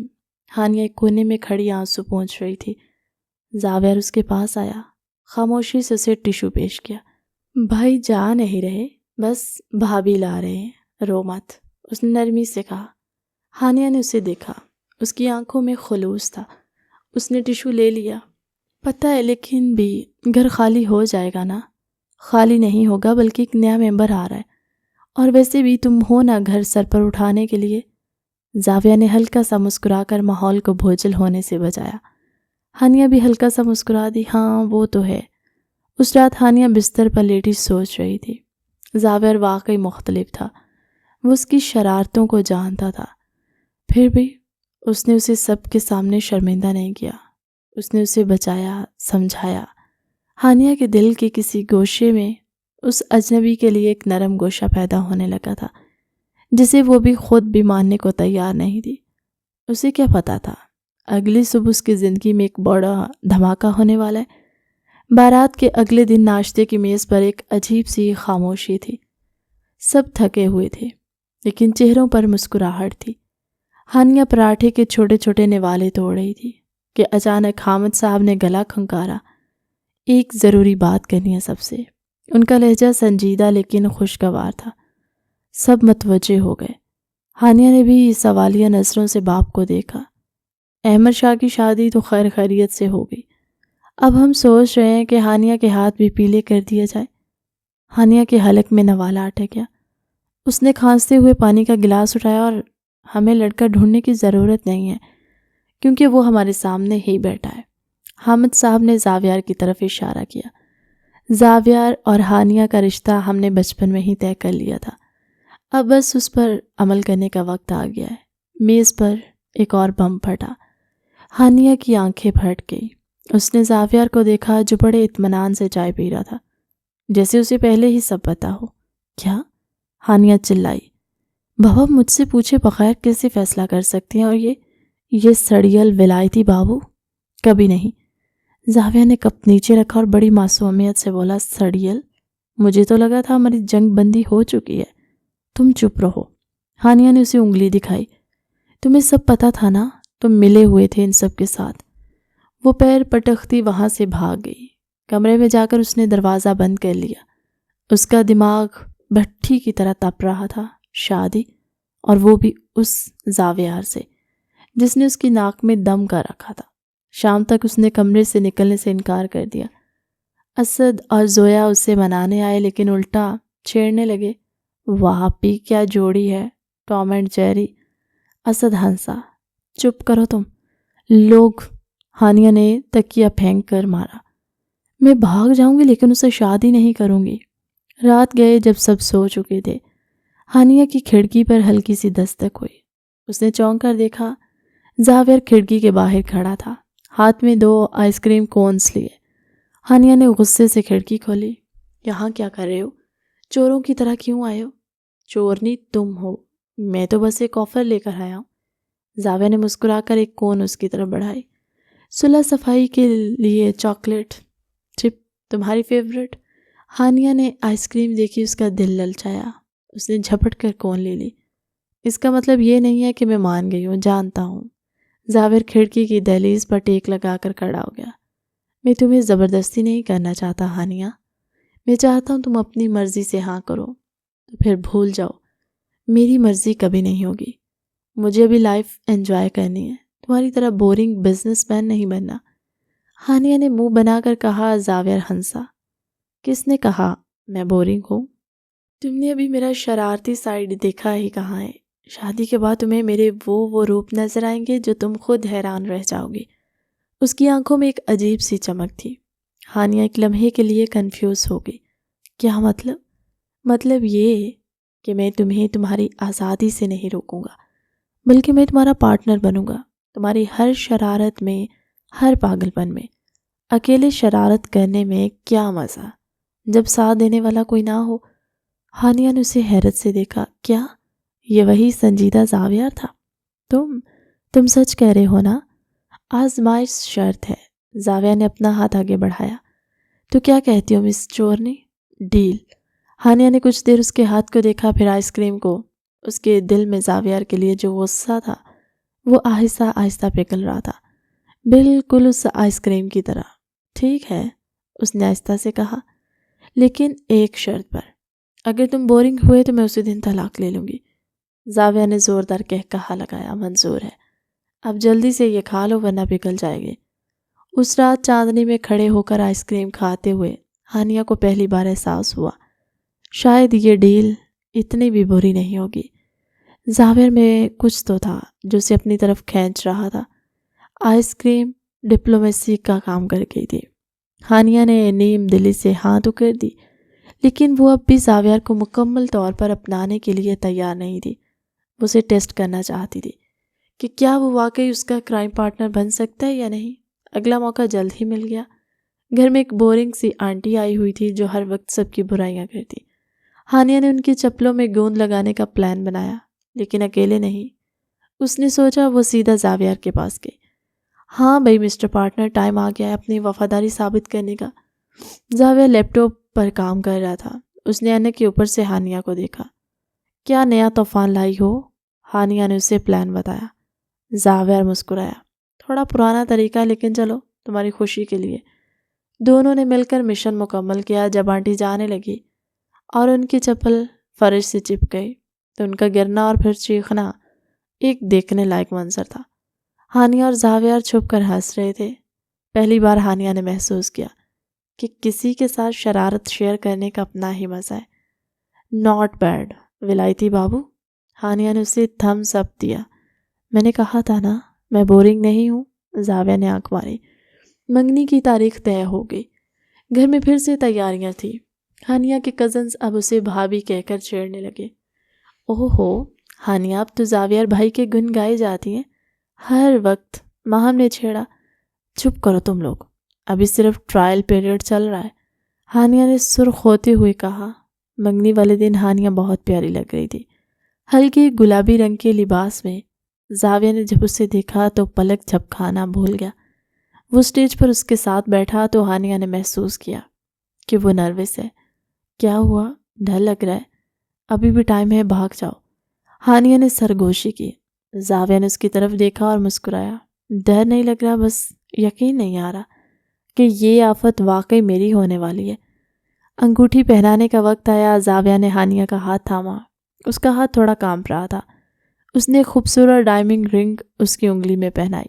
ہانیہ ایک کونے میں کھڑی آنسو پونچھ رہی تھی۔ زاویہ اس کے پاس آیا، خاموشی سے اسے ٹیشو پیش کیا۔ بھائی جا نہیں رہے، بس بھابھی لا رہے ہیں، رو مت، اس نے نرمی سے کہا۔ ہانیہ نے اسے دیکھا، اس کی آنکھوں میں خلوص تھا۔ اس نے ٹیشو لے لیا۔ پتہ ہے لیکن بھی گھر خالی ہو جائے گا نا؟ خالی نہیں ہوگا بلکہ ایک نیا ممبر آ رہا ہے، اور ویسے بھی تم ہو نا گھر سر پر اٹھانے کے لیے۔ زاویہ نے ہلکا سا مسکرا کر ماحول کو بھوجل ہونے سے بچایا۔ ہانیہ بھی ہلکا سا مسکرا دی۔ ہاں وہ تو ہے۔ اس رات ہانیہ بستر پر لیٹی سوچ رہی تھی۔ زاویہ واقعی مختلف تھا۔ وہ اس کی شرارتوں کو جانتا تھا، پھر بھی اس نے اسے سب کے سامنے شرمندہ نہیں کیا۔ اس نے اسے بچایا، سمجھایا۔ ہانیہ کے دل کے کسی گوشے میں اس اجنبی کے لیے ایک نرم گوشہ پیدا ہونے لگا تھا جسے وہ بھی خود بھی ماننے کو تیار نہیں تھی۔ اسے کیا پتا تھا اگلی صبح اس کی زندگی میں ایک بڑا دھماکہ ہونے والا ہے۔ بارات کے اگلے دن ناشتے کی میز پر ایک عجیب سی خاموشی تھی۔ سب تھکے ہوئے تھے لیکن چہروں پر مسکراہٹ تھی۔ ہانیہ پراٹھے کے چھوٹے چھوٹے نوالے توڑ رہی تھی کہ اچانک حامد صاحب نے گلا کھنکارا۔ ایک ضروری بات کرنی ہے سب سے۔ ان کا لہجہ سنجیدہ لیکن خوشگوار تھا۔ سب متوجہ ہو گئے۔ ہانیہ نے بھی سوالیہ نظروں سے باپ کو دیکھا۔ احمد شاہ کی شادی تو خیر خیریت سے ہو گئی، اب ہم سوچ رہے ہیں کہ ہانیہ کے ہاتھ بھی پیلے کر دیا جائے۔ ہانیہ کے حلق میں نوالا اٹک گیا۔ اس نے کھانستے ہوئے پانی کا گلاس اٹھایا۔ اور ہمیں لڑکا ڈھونڈنے کی ضرورت نہیں ہے کیونکہ وہ ہمارے سامنے ہی بیٹھا ہے۔ حامد صاحب نے زاویہ کی طرف اشارہ کیا۔ زاویہ اور ہانیہ کا رشتہ ہم نے بچپن میں ہی طے کر لیا تھا، اب بس اس پر عمل کرنے کا وقت آ گیا ہے۔ میز پر ایک اور بم پھٹا۔ ہانیہ کی آنکھیں پھٹ گئی۔ اس نے زاویہ کو دیکھا جو بڑے اطمینان سے چائے پی رہا تھا، جیسے اسے پہلے ہی سب پتا ہو۔ کیا؟ ہانیہ چلائی۔ بابا مجھ سے پوچھے بغیر کیسے فیصلہ کر سکتے ہیں؟ اور یہ سڑیل ولایتی بابو؟ کبھی نہیں۔ زاویہ نے کپ نیچے رکھا اور بڑی معصومیت سے بولا، سڑیل؟ مجھے تو لگا تھا ہماری جنگ بندی ہو چکی ہے۔ تم چپ رہو۔ ہانیہ نے اسے انگلی دکھائی۔ تمہیں سب پتا تھا نا، تم ملے ہوئے تھے ان سب کے ساتھ۔ وہ پیر پٹکتی وہاں سے بھاگ گئی۔ کمرے میں جا کر اس نے دروازہ بند کر لیا۔ اس کا دماغ بھٹی کی طرح تپ رہا تھا۔ شادی، اور وہ بھی اس زاویہ سے جس نے اس کی ناک میں دم کر رکھا تھا۔ شام تک اس نے کمرے سے نکلنے سے انکار کر دیا۔ اسد اور زویا اسے منانے آئے لیکن الٹا چھیڑنے لگے۔ واہ پی کیا جوڑی ہے، ٹام اینڈ جیری۔ اسد ہنسا۔ چپ کرو تم، لوگ ہانیہ نے تکیہ پھینک کر مارا۔ میں بھاگ جاؤں گی لیکن اسے شادی نہیں کروں گی۔ رات گئے جب سب سو چکے تھے، ہانیہ کی کھڑکی پر ہلکی سی دستک ہوئی۔ اس نے چونک کر دیکھا، زاویہ کھڑکی کے باہر کھڑا تھا، ہاتھ میں 2 آئس کریم کونز لیے۔ ہانیہ نے غصے سے کھڑکی کھولی۔ یہاں کیا کر رہے ہو؟ چوروں کی طرح کیوں آئے ہو؟ چورنی تم ہو، میں تو بس ایک آفر لے کر آیا ہوں۔ زاویہ نے مسکرا کر ایک کون اس کی طرف بڑھائی۔ صلح صفائی کے لیے چاکلیٹ چپ، تمہاری فیورٹ؟ ہانیہ نے آئس کریم دیکھی، اس کا دل للچایا۔ اس نے جھپٹ کر کون لے لی۔ اس کا مطلب یہ نہیں ہے کہ میں مان گئی ہوں، جانتا ہوں۔ زاویہ کھڑکی کی دہلیز پر ٹیک لگا کر کھڑا ہو گیا۔ میں تمہیں زبردستی نہیں کرنا چاہتا ہانیہ، میں چاہتا ہوں تم اپنی مرضی سے ہاں کرو، تو پھر بھول جاؤ میری مرضی کبھی نہیں ہوگی۔ مجھے ابھی لائف انجوائے کرنی ہے، تمہاری طرح بورنگ بزنس مین نہیں بننا۔ ہانیہ نے منہ بنا کر کہا۔ زاویہ ہنسا۔ کس نے کہا میں بورنگ ہوں؟ تم نے ابھی میرا شرارتی سائیڈ دیکھا ہی کہاں ہے؟ شادی کے بعد تمہیں میرے وہ روپ نظر آئیں گے جو تم خود حیران رہ جاؤ گی۔ اس کی آنکھوں میں ایک عجیب سی چمک تھی۔ ہانیہ ایک لمحے کے لیے کنفیوز ہو گئی۔ کیا مطلب؟ مطلب یہ کہ میں تمہیں تمہاری آزادی سے نہیں روکوں گا، بلکہ میں تمہارا پارٹنر بنوں گا، تمہاری ہر شرارت میں، ہر پاگل پن میں۔ اکیلے شرارت کرنے میں کیا مزہ جب ساتھ دینے والا کوئی نہ ہو۔ ہانیہ نے اسے حیرت سے دیکھا۔ کیا یہ وہی سنجیدہ زاویہ تھا؟ تم سچ کہہ رہے ہو نا؟ آزمائش شرط ہے۔ زاویہ نے اپنا ہاتھ آگے بڑھایا۔ تو کیا کہتی ہو مس چورنی؟ ڈیل۔ ہانیہ نے کچھ دیر اس کے ہاتھ کو دیکھا، پھر آئس کریم کو۔ اس کے دل میں زاویہ کے لیے جو غصہ تھا وہ آہستہ آہستہ پگھل رہا تھا، بالکل اس آئس کریم کی طرح۔ ٹھیک ہے، اس نے آہستہ سے کہا، لیکن ایک شرط پر۔ اگر تم بورنگ ہوئے تو میں اسی دن طلاق لے لوں گی۔ زاویہ نے زوردار کہا لگایا۔ منظور ہے، اب جلدی سے یہ کھا لو ورنہ پگھل جائے گی۔ اس رات چاندنی میں کھڑے ہو کر آئس کریم کھاتے ہوئے ہانیہ کو پہلی بار احساس ہوا، شاید یہ ڈیل اتنی بھی بری نہیں ہوگی۔ زاویہ میں کچھ تو تھا جو اسے اپنی طرف کھینچ رہا تھا۔ آئس کریم ڈپلومیسی کا کام کر گئی تھی۔ ہانیہ نے نیم دلی سے ہاں تو کر دی، لیکن وہ اب بھی زاویہ کو مکمل طور پر اپنانے کے لیے تیار نہیں تھی۔ وہ اسے ٹیسٹ کرنا چاہتی تھی کہ کیا وہ واقعی اس کا کرائم پارٹنر بن سکتا ہے یا نہیں۔ اگلا موقع جلد ہی مل گیا۔ گھر میں ایک بورنگ سی آنٹی آئی ہوئی تھی جو ہر وقت سب کی برائیاں کرتی۔ ہانیہ نے ان کی چپلوں میں گوند لگانے کا پلان بنایا، لیکن اکیلے نہیں۔ اس نے سوچا وہ سیدھا زاویہ کے پاس گئی۔ ہاں بھائی مسٹر پارٹنر، ٹائم آ گیا ہے اپنی وفاداری ثابت کرنے کا۔ زاویہ لیپ ٹاپ پر کام کر رہا تھا۔ اس نے اینے کے اوپر سے ہانیہ کو دیکھا۔ کیا نیا طوفان لائی ہو؟ ہانیہ نے اسے پلان بتایا۔ زاویہ مسکرایا۔ تھوڑا پرانا طریقہ لیکن چلو تمہاری خوشی کے لیے۔ دونوں نے مل کر مشن مکمل کیا۔ جب آنٹی جانے لگی اور ان کی چپل فرش سے چپک گئی تو ان کا گرنا اور پھر چیخنا ایک دیکھنے لائق منظر تھا۔ ہانیہ اور زاویہ چھپ کر ہنس رہے تھے۔ پہلی بار ہانیہ نے محسوس کیا کہ کسی کے ساتھ شرارت شیئر کرنے کا اپنا ہی مزہ ہے۔ ناٹ بیڈ ولایتی بابو۔ ہانیہ نے اسے تھمس اپ دیا۔ میں نے کہا تھا نا میں بورنگ نہیں ہوں۔ زاویہ نے آنکھ ماری۔ منگنی کی تاریخ طے ہو گئی۔ گھر میں پھر سے تیاریاں تھیں۔ ہانیہ کے کزنز اب اسے بھابھی کہہ کر چھیڑنے لگے۔ اوہ ہو ہانیہ، اب تو زاویہ بھائی کے گن گائے جاتی ہیں ہر وقت۔ ماہم نے چھیڑا۔ چپ کرو تم لوگ، ابھی صرف ٹرائل پیریڈ چل رہا ہے، ہانیہ نے سرخ ہوتے ہوئے کہا۔ منگنی والے دن ہانیہ بہت پیاری لگ رہی تھی، ہلکی گلابی رنگ کے لباس میں۔ زاویہ نے جب اسے دیکھا تو پلک جھپکانا بھول گیا۔ وہ اسٹیج پر اس کے ساتھ بیٹھا تو ہانیہ نے محسوس کیا کہ وہ نروس ہے۔ کیا ہوا؟ ڈر لگ رہا ہے؟ ابھی بھی ٹائم ہے، بھاگ جاؤ۔ ہانیہ نے سرگوشی کی۔ زاویہ نے اس کی طرف دیکھا اور مسکرایا۔ ڈر نہیں لگ رہا، بس یقین نہیں آ رہا کہ یہ آفت واقعی میری ہونے والی ہے۔ انگوٹھی پہنانے کا وقت آیا۔ زاویہ نے ہانیہ کا ہاتھ تھاما۔ اس کا ہاتھ تھوڑا کانپ رہا تھا۔ اس نے خوبصورت ڈائمنڈ رنگ اس کی انگلی میں پہنائی۔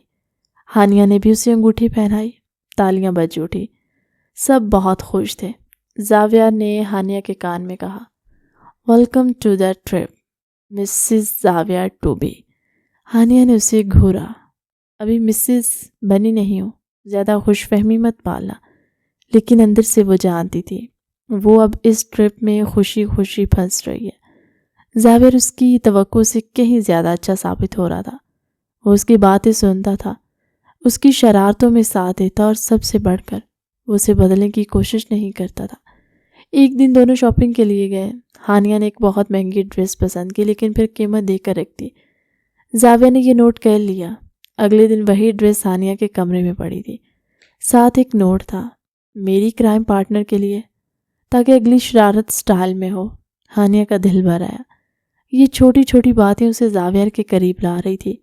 ہانیہ نے بھی اسے انگوٹھی پہنائی۔ تالیاں بج اٹھی۔ سب بہت خوش تھے۔ زاویہ نے ہانیہ کے کان میں کہا، welcome to the trip Mrs Zavia to be. Haniya نے اسے گھورا۔ ابھی مسز بنی نہیں ہوں، زیادہ خوش فہمی مت پالنا۔ لیکن اندر سے وہ جانتی تھی وہ اب اس ٹرپ میں خوشی خوشی پھنس رہی ہے۔ زاویہ اس کی توقع سے کہیں زیادہ اچھا ثابت ہو رہا تھا۔ وہ اس کی باتیں سنتا تھا، اس کی شرارتوں میں ساتھ دیتا، اور سب سے بڑھ کر وہ اسے بدلنے کی کوشش نہیں کرتا تھا۔ ایک دن دونوں شاپنگ کے لیے گئے۔ ہانیہ نے ایک بہت مہنگی ڈریس پسند کی، لیکن پھر قیمت دیکھ کر رکھ دی۔ زاویہ نے یہ نوٹ کر لیا۔ اگلے دن وہی ڈریس ہانیہ کے کمرے میں پڑی تھی، ساتھ ایک نوٹ تھا، میری کرائم پارٹنر کے لیے، تاکہ اگلی شرارت سٹائل میں ہو۔ ہانیہ کا دل بھر آیا۔ یہ چھوٹی چھوٹی باتیں اسے زاویہ کے قریب لا رہی تھی۔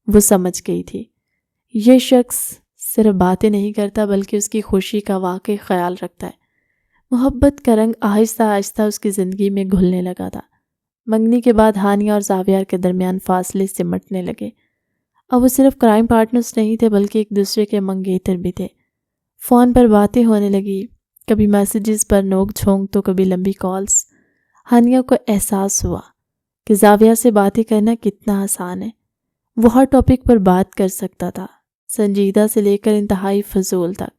وہ سمجھ گئی تھی یہ شخص صرف باتیں نہیں کرتا بلکہ اس کی خوشی کا واقعی خیال رکھتا ہے۔ محبت کا رنگ آہستہ آہستہ اس کی زندگی میں گھلنے لگا تھا۔ منگنی کے بعد ہانیہ اور زاویہ کے درمیان فاصلے سمٹنے لگے۔ اب وہ صرف کرائم پارٹنرز نہیں تھے بلکہ ایک دوسرے کے منگیتر بھی تھے۔ فون پر باتیں ہونے لگی، کبھی میسیجز پر نوک جھونک تو کبھی لمبی کالز۔ ہانیہ کو احساس ہوا کہ زاویہ سے باتیں کرنا کتنا آسان ہے۔ وہ ہر ٹاپک پر بات کر سکتا تھا، سنجیدہ سے لے کر انتہائی فضول تک۔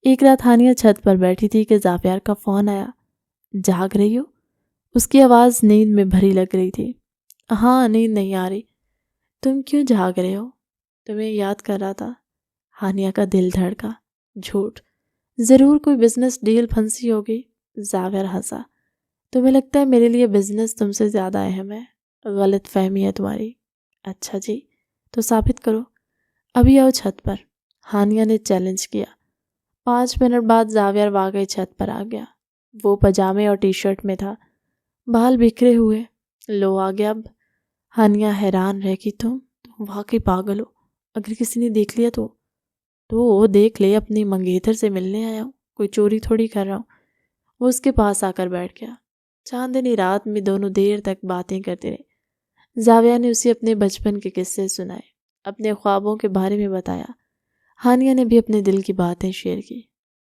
ایک رات ہانیہ چھت پر بیٹھی تھی کہ زاویہ کا فون آیا۔ جاگ رہی ہو؟ اس کی آواز نیند میں بھری لگ رہی تھی۔ ہاں، نیند نہیں آ رہی۔ تم کیوں جاگ رہے ہو؟ تمہیں یاد کر رہا تھا۔ ہانیہ کا دل دھڑکا۔ جھوٹ، ضرور کوئی بزنس ڈیل پھنسی ہوگی۔ زاویہ ہنسا۔ تمہیں لگتا ہے میرے لیے بزنس تم سے زیادہ اہم ہے؟ غلط فہمی ہے تمہاری۔ اچھا جی، تو ثابت کرو۔ ابھی آؤ چھت پر، ہانیہ نے چیلنج کیا۔ 5 منٹ بعد زاویہ واقعی چھت پر آ گیا۔ وہ پجامے اور ٹی شرٹ میں تھا، بال بکھرے ہوئے۔ لو آ گیا اب۔ ہانیہ حیران رہ گئی۔ تم واقعی پاگل ہو، اگر کسی نے دیکھ لیا تو دیکھ لے، اپنی منگیتر سے ملنے آیا ہوں، کوئی چوری تھوڑی کر رہا ہوں۔ وہ اس کے پاس آ کر بیٹھ گیا۔ چاندنی رات میں دونوں دیر تک باتیں کرتے رہے۔ زاویہ نے اسے اپنے بچپن کے قصے سنائے، اپنے خوابوں کے بارے میں بتایا۔ ہانیہ نے بھی اپنے دل کی باتیں شیئر کی۔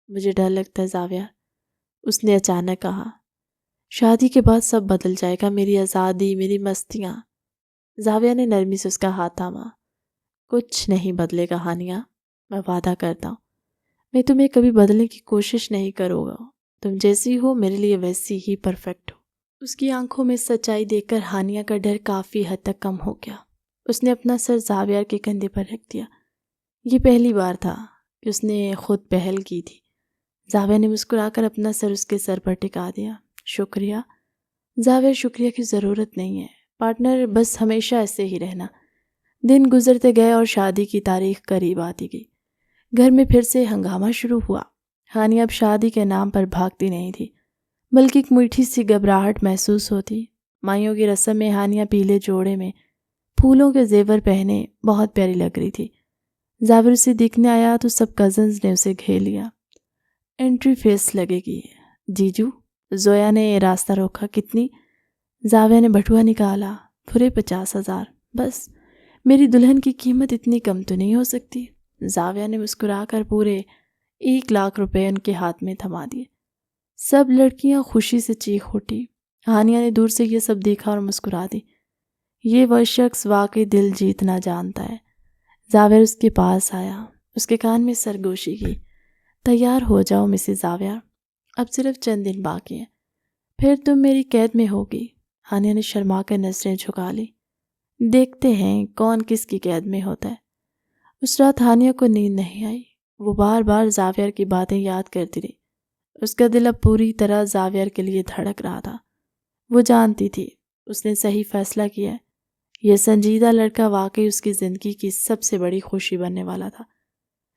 مجھے ڈر لگتا ہے زاویہ، اس نے اچانک کہا۔ شادی کے بعد سب بدل جائے گا، میری آزادی، میری مستیاں۔ زاویہ نے نرمی سے اس کا ہاتھ تھاما۔ کچھ نہیں بدلے گا ہانیہ، میں وعدہ کرتا ہوں۔ میں تمہیں کبھی بدلنے کی کوشش نہیں کروں گا۔ تم جیسی ہو میرے لیے ویسی ہی پرفیکٹ ہو۔ اس کی آنکھوں میں سچائی دیکھ کر ہانیہ کا ڈر کافی حد تک کم ہو گیا۔ اس نے اپنا سر زاویہ کے کندھے پر رکھ دیا۔ یہ پہلی بار تھا کہ اس نے خود پہل کی تھی۔ زاویہ نے مسکرا کر اپنا سر اس کے سر پر ٹکا دیا۔ شکریہ زاویہ، شکریہ کی ضرورت نہیں ہے پارٹنر، بس ہمیشہ ایسے ہی رہنا۔ دن گزرتے گئے اور شادی کی تاریخ قریب آتی گئی۔ گھر میں پھر سے ہنگامہ شروع ہوا۔ ہانیہ اب شادی کے نام پر بھاگتی نہیں تھی بلکہ ایک میٹھی سی گھبراہٹ محسوس ہوتی۔ مائیوں کی رسم میں ہانیہ پیلے جوڑے میں پھولوں کے زیور پہنے بہت پیاری لگ رہی تھی۔ زاویہ اسے دیکھنے آیا تو سب کزنز نے اسے گھیر لیا۔ انٹری فیس لگے گی جیجو، زویا نے راستہ روکا۔ کتنی؟ زاویہ نے بٹوا نکالا۔ پورے 50,000۔ بس، میری دلہن کی قیمت اتنی کم تو نہیں ہو سکتی۔ زاویہ نے مسکرا کر پورے 1,00,000 روپے ان کے ہاتھ میں تھما دیے۔ سب لڑکیاں خوشی سے چیخ اٹھی۔ ہانیہ نے دور سے یہ سب دیکھا اور مسکرا دی۔ یہ وہ شخص واقعی دل جیتنا جانتا ہے۔ زاویہ اس کے پاس آیا، اس کے کان میں سرگوشی کی۔ تیار ہو جاؤ مسز زاویہ، اب صرف چند دن باقی ہیں، پھر تم میری قید میں ہوگی۔ ہانیہ نے شرما کر نظریں جھکا لی۔ دیکھتے ہیں کون کس کی قید میں ہوتا ہے۔ اس رات ہانیہ کو نیند نہیں آئی۔ وہ بار بار زاویہ کی باتیں یاد کرتی رہی۔ اس کا دل اب پوری طرح زاویہ کے لیے دھڑک رہا تھا۔ وہ جانتی تھی اس نے صحیح فیصلہ کیا ہے۔ یہ سنجیدہ لڑکا واقعی اس کی زندگی کی سب سے بڑی خوشی بننے والا تھا۔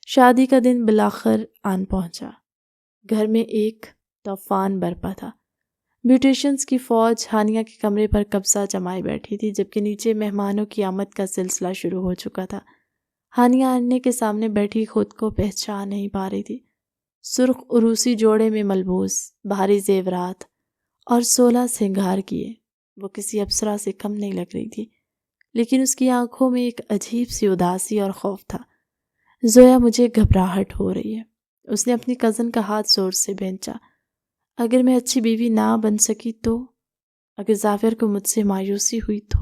شادی کا دن بالآخر آن پہنچا۔ گھر میں ایک طوفان برپا تھا۔ بیوٹیشنز کی فوج ہانیہ کے کمرے پر قبضہ جمائے بیٹھی تھی، جبکہ نیچے مہمانوں کی آمد کا سلسلہ شروع ہو چکا تھا۔ ہانیہ آئینے کے سامنے بیٹھی خود کو پہچان نہیں پا رہی تھی۔ سرخ عروسی جوڑے میں ملبوس، بھاری زیورات اور 16 سنگھار کیے، وہ کسی اپسرا سے کم نہیں لگ رہی تھی، لیکن اس کی آنکھوں میں ایک عجیب سی اداسی اور خوف تھا۔ زویا، مجھے گھبراہٹ ہو رہی ہے۔ اس نے اپنی کزن کا ہاتھ زور سے بھینچا۔ اگر میں اچھی بیوی نہ بن سکی تو؟ اگر زاویہ کو مجھ سے مایوسی ہوئی تو؟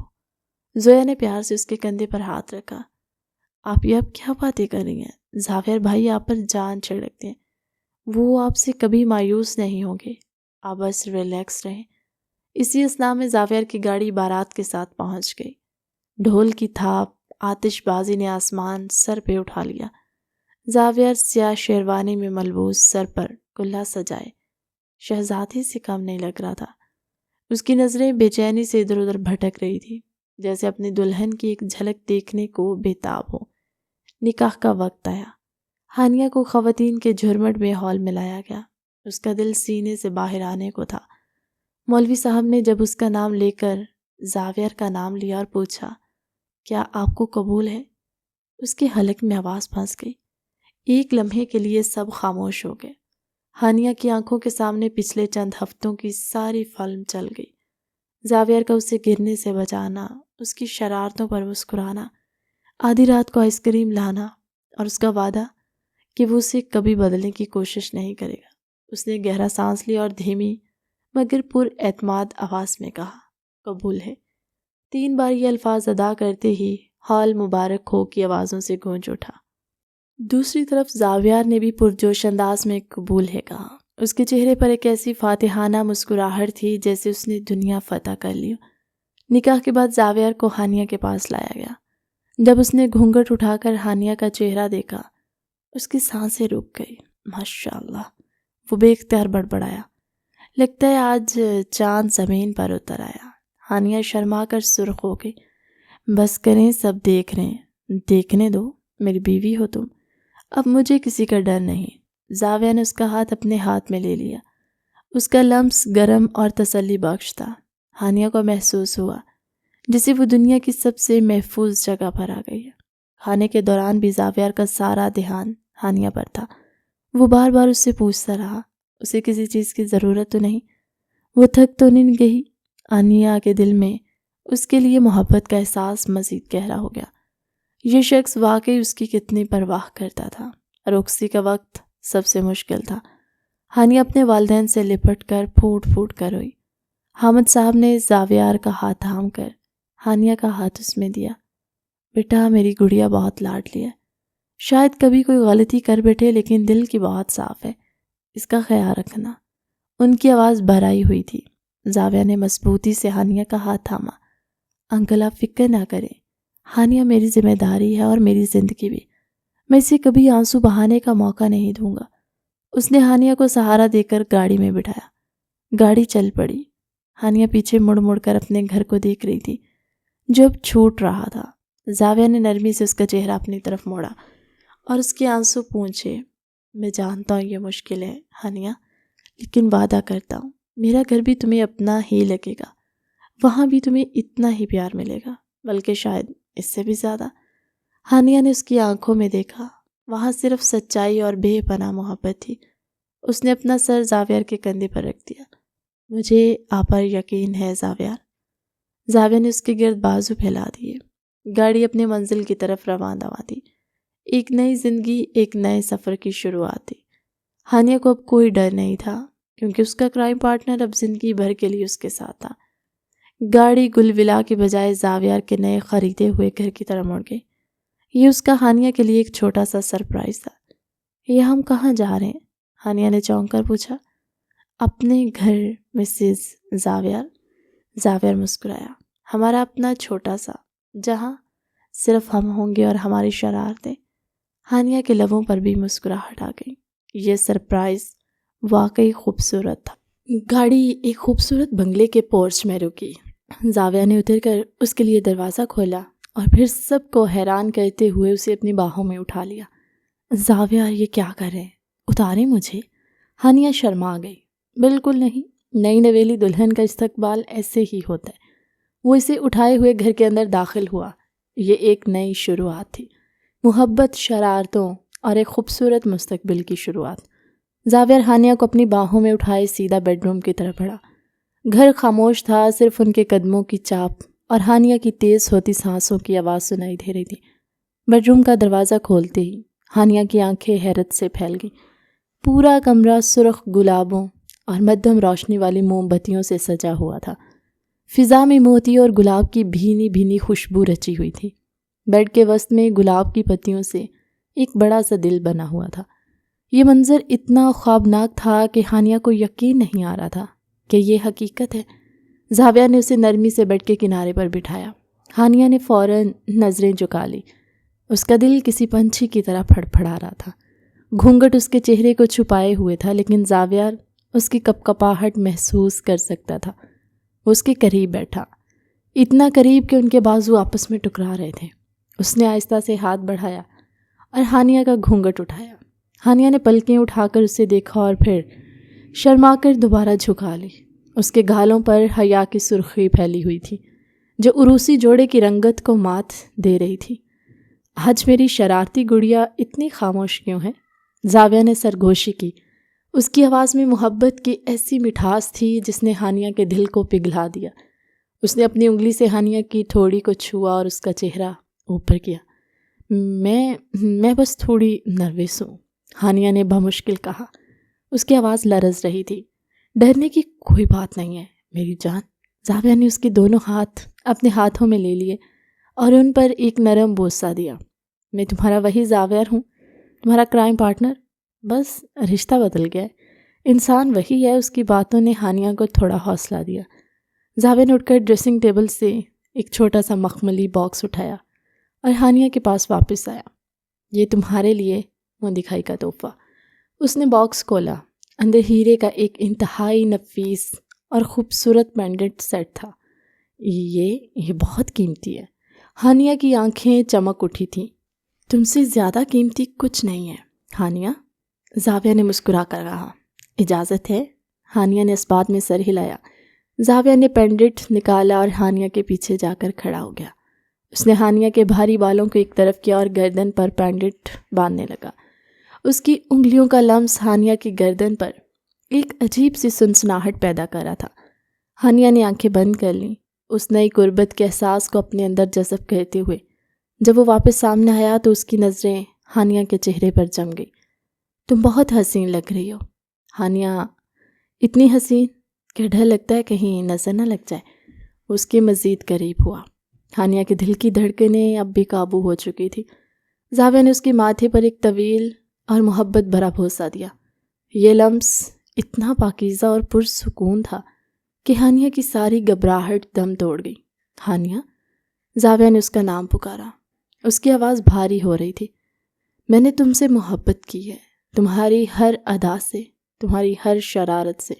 زویا نے پیار سے اس کے کندھے پر ہاتھ رکھا۔ آپ یہ اب کیا باتیں کر رہی ہیں؟ زاویہ بھائی آپ پر جان چھڑکتے ہیں، وہ آپ سے کبھی مایوس نہیں ہوں گے، آپ بس ریلیکس رہیں۔ اسی اثناء میں زاویہ کی گاڑی بارات کے ساتھ پہنچ گئی۔ ڈھول کی تھاپ، آتش بازی نے آسمان سر پہ اٹھا لیا۔ زاویہ سیاہ شیروانی میں ملبوس، سر پر کلہ سجائے، شہزادی سے کم نہیں لگ رہا تھا۔ اس کی نظریں بے چینی سے ادھر ادھر بھٹک رہی تھی، جیسے اپنی دلہن کی ایک جھلک دیکھنے کو بے تاب ہو۔ نکاح کا وقت آیا۔ ہانیہ کو خواتین کے جھرمٹ میں ہال میں لایا گیا۔ اس کا دل سینے سے باہر آنے کو تھا۔ مولوی صاحب نے جب اس کا نام لے کر زاویہ کا نام لیا اور پوچھا، کیا آپ کو قبول ہے؟ اس کے حلق میں آواز پھنس گئی۔ ایک لمحے کے لیے سب خاموش ہو گئے۔ ہانیہ کی آنکھوں کے سامنے پچھلے چند ہفتوں کی ساری فلم چل گئی۔ زاویہ کا اسے گرنے سے بچانا، اس کی شرارتوں پر مسکرانا، آدھی رات کو آئس کریم لانا، اور اس کا وعدہ کہ وہ اسے کبھی بدلنے کی کوشش نہیں کرے گا۔ اس نے گہرا سانس لیا اور دھیمی مگر پر اعتماد آواز میں کہا، قبول ہے۔ 3 بار یہ الفاظ ادا کرتے ہی ہال مبارک ہو کی آوازوں سے گونج اٹھا۔ دوسری طرف زاویہ نے بھی پرجوش انداز میں قبول ہے کہا۔ اس کے چہرے پر ایک ایسی فاتحانہ مسکراہٹ تھی جیسے اس نے دنیا فتح کر لی۔ نکاح کے بعد زاویہ کو ہانیہ کے پاس لایا گیا۔ جب اس نے گھونگھٹ اٹھا کر ہانیہ کا چہرہ دیکھا، اس کی سانسیں رک گئی۔ ماشاءاللہ، وہ بے اختیار بڑبڑایا، لگتا ہے آج چاند زمین پر اتر آیا۔ ہانیہ شرما کر سرخ ہو گئی۔ بس کریں، سب دیکھ رہے ہیں، دیکھنے دو، میری بیوی ہو تم، اب مجھے کسی کا ڈر نہیں۔ زاویہ نے اس کا ہاتھ اپنے ہاتھ میں لے لیا۔ اس کا لمس گرم اور تسلی بخش تھا۔ ہانیہ کو محسوس ہوا جسے وہ دنیا کی سب سے محفوظ جگہ پر آ گئی ہے۔ کھانے کے دوران بھی زاویہ کا سارا دھیان ہانیہ پر تھا۔ وہ بار بار اس سے پوچھتا رہا، اسے کسی چیز کی ضرورت تو نہیں، وہ تھک تو نہیں گئی؟ ہانیہ کے دل میں اس کے لیے محبت کا احساس مزید گہرا ہو گیا۔ یہ شخص واقعی اس کی کتنی پرواہ کرتا تھا۔ روکسی کا وقت سب سے مشکل تھا۔ ہانیہ اپنے والدین سے لپٹ کر پھوٹ پھوٹ کر روئی۔ حامد صاحب نے زاویہ کا ہاتھ تھام کر ہانیہ کا ہاتھ اس میں دیا۔ بیٹا، میری گڑیا بہت لاڈلی ہے، شاید کبھی کوئی غلطی کر بیٹھے لیکن دل کی بہت صاف ہے، اس کا خیال رکھنا۔ ان کی آواز بھرائی ہوئی تھی۔ زاویہ نے مضبوطی سے ہانیہ کا ہاتھ تھاما۔ انکل آپ فکر نہ کریں، ہانیہ میری ذمہ داری ہے اور میری زندگی بھی، میں اسے کبھی آنسو بہانے کا موقع نہیں دوں گا۔ اس نے ہانیہ کو سہارا دے کر گاڑی میں بٹھایا۔ گاڑی چل پڑی۔ ہانیہ پیچھے مڑ مڑ کر اپنے گھر کو دیکھ رہی تھی جو اب چھوٹ رہا تھا۔ زاویہ نے نرمی سے اس کا چہرہ اپنی طرف موڑا اور اس کے آنسو پونچھے۔ میں جانتا ہوں یہ مشکل ہے ہانیہ، لیکن وعدہ کرتا ہوں میرا گھر بھی تمہیں اپنا ہی لگے گا، وہاں بھی تمہیں اتنا ہی پیار ملے گا، بلکہ شاید اس سے بھی زیادہ۔ ہانیہ نے اس کی آنکھوں میں دیکھا، وہاں صرف سچائی اور بے پناہ محبت تھی۔ اس نے اپنا سر زاویہ کے کندھے پر رکھ دیا۔ مجھے آپ پر یقین ہے زاویہ۔ زاویہ نے اس کے گرد بازو پھیلا دیے۔ گاڑی اپنے منزل کی طرف رواں دواں تھی۔ ایک نئی زندگی، ایک نئے سفر کی شروعات تھی۔ ہانیہ کو اب کوئی ڈر نہیں تھا کیونکہ اس کا کرائم پارٹنر اب زندگی بھر کے لیے اس کے ساتھ تھا۔ گاڑی گل ولا کے بجائے زاویہ کے نئے خریدے ہوئے گھر کی طرف مڑ گئی۔ یہ اس کا ہانیہ کے لیے ایک چھوٹا سا سرپرائز تھا۔ یہ ہم کہاں جا رہے ہیں؟ ہانیہ نے چونک کر پوچھا۔ اپنے گھر مسز زاویہ۔ زاویہ مسکرایا۔ ہمارا اپنا چھوٹا سا، جہاں صرف ہم ہوں گے اور ہماری شرارتیں۔ ہانیہ کے لبوں پر بھی مسکراہٹ آ گئی۔ یہ سرپرائز واقعی خوبصورت تھا۔ گاڑی ایک خوبصورت بنگلے کے پورچ میں رکی۔ زاویہ نے اتر کر اس کے لیے دروازہ کھولا اور پھر سب کو حیران کرتے ہوئے اسے اپنی باہوں میں اٹھا لیا۔ زاویہ یہ کیا کر رہے ہیں؟ اتاریں مجھے۔ ہانیہ شرما گئی۔ بالکل نہیں، نئی نویلی دلہن کا استقبال ایسے ہی ہوتا ہے۔ وہ اسے اٹھائے ہوئے گھر کے اندر داخل ہوا۔ یہ ایک نئی شروعات تھی، محبت، شرارتوں اور ایک خوبصورت مستقبل کی شروعات۔ زاویہ ہانیہ کو اپنی باہوں میں اٹھائے سیدھا بیڈ روم کی طرف بڑھا۔ گھر خاموش تھا، صرف ان کے قدموں کی چاپ اور ہانیہ کی تیز ہوتی سانسوں کی آواز سنائی دے رہی تھی۔ بیڈ روم کا دروازہ کھولتے ہی ہانیہ کی آنکھیں حیرت سے پھیل گئیں۔ پورا کمرہ سرخ گلابوں اور مدھم روشنی والی موم بتیوں سے سجا ہوا تھا۔ فضا میں موتی اور گلاب کی بھینی بھینی خوشبو رچی ہوئی تھی۔ بیڈ کے وسط میں گلاب کی پتیوں سے ایک بڑا سا دل بنا ہوا تھا۔ یہ منظر اتنا خوابناک تھا کہ ہانیہ کو یقین نہیں آ رہا تھا کہ یہ حقیقت ہے۔ زاویہ نے اسے نرمی سے بیڈ کے کنارے پر بٹھایا۔ ہانیہ نے فوراً نظریں جھکا لی۔ اس کا دل کسی پنچھی کی طرح پھڑپھڑا رہا تھا۔ گھونگھٹ اس کے چہرے کو چھپائے ہوئے تھا، لیکن زاویہ اس کی کپکپاہٹ محسوس کر سکتا تھا۔ وہ اس کے قریب بیٹھا، اتنا قریب کہ ان کے بازو آپس میں ٹکرا رہے تھے۔ اس نے آہستہ سے ہاتھ بڑھایا اور ہانیہ کا گھونگھٹ اٹھایا۔ ہانیہ نے پلکیں اٹھا کر اسے دیکھا اور پھر شرما کر دوبارہ جھکا لی۔ اس کے گالوں پر حیا کی سرخی پھیلی ہوئی تھی جو عروسی جوڑے کی رنگت کو مات دے رہی تھی۔ آج میری شرارتی گڑیا اتنی خاموش کیوں ہے؟ زاویہ نے سرگوشی کی۔ اس کی آواز میں محبت کی ایسی مٹھاس تھی جس نے ہانیہ کے دل کو پگھلا دیا۔ اس نے اپنی انگلی سے ہانیہ کی ٹھوڑی کو چھوا اور اس کا چہرہ اوپر کیا۔ میں بس تھوڑی نروس ہوں، ہانیہ نے بمشکل کہا۔ اس کی آواز لرز رہی تھی۔ ڈرنے کی کوئی بات نہیں ہے میری جان۔ زاویہ نے اس کے دونوں ہاتھ اپنے ہاتھوں میں لے لیے اور ان پر ایک نرم بوسہ دیا۔ میں تمہارا وہی زاویہ ہوں، تمہارا کرائم پارٹنر، بس رشتہ بدل گیا ہے۔ انسان وہی ہے۔ اس کی باتوں نے ہانیہ کو تھوڑا حوصلہ دیا۔ زاویہ نے اٹھ کر ڈریسنگ ٹیبل سے ایک چھوٹا سا مخملی باکس اٹھایا اور ہانیہ کے پاس واپس آیا۔ یہ تمہارے لیے منہ دکھائی کا تحفہ۔ اس نے باکس کھولا۔ اندر ہیرے کا ایک انتہائی نفیس اور خوبصورت پینڈنٹ سیٹ تھا۔ یہ بہت قیمتی ہے۔ ہانیہ کی آنکھیں چمک اٹھی تھیں۔ تم سے زیادہ قیمتی کچھ نہیں ہے ہانیہ، زاویہ نے مسکرا کر کہا۔ اجازت ہے؟ ہانیہ نے اس بات میں سر ہلایا۔ زاویہ نے پینڈنٹ نکالا اور ہانیہ کے پیچھے جا کر کھڑا ہو گیا۔ اس نے ہانیہ کے بھاری بالوں کو ایک طرف کیا اور گردن پر پینڈنٹ باندھنے لگا۔ اس کی انگلیوں کا لمس ہانیہ کی گردن پر ایک عجیب سی سنسناہٹ پیدا کر رہا تھا۔ ہانیہ نے آنکھیں بند کر لیں، اس نئی قربت کے احساس کو اپنے اندر جذب کرتے ہوئے۔ جب وہ واپس سامنے آیا تو اس کی نظریں ہانیہ کے چہرے پر جم گئی۔ تم بہت حسین لگ رہی ہو ہانیہ، اتنی حسین کہ ڈر لگتا ہے کہیں نظر نہ لگ جائے۔ اس کے مزید قریب ہوا۔ ہانیہ کے دل کی دھڑکنیں اب بے قابو ہو چکی تھی۔ زاویہ نے اس کے ماتھے پر ایک طویل اور محبت بھرا بوسہ دیا۔ یہ لمس اتنا پاکیزہ اور پرسکون تھا کہ ہانیہ کی ساری گھبراہٹ دم توڑ گئی۔ ہانیہ، زاویہ نے اس کا نام پکارا۔ اس کی آواز بھاری ہو رہی تھی۔ میں نے تم سے محبت کی ہے، تمہاری ہر ادا سے، تمہاری ہر شرارت سے۔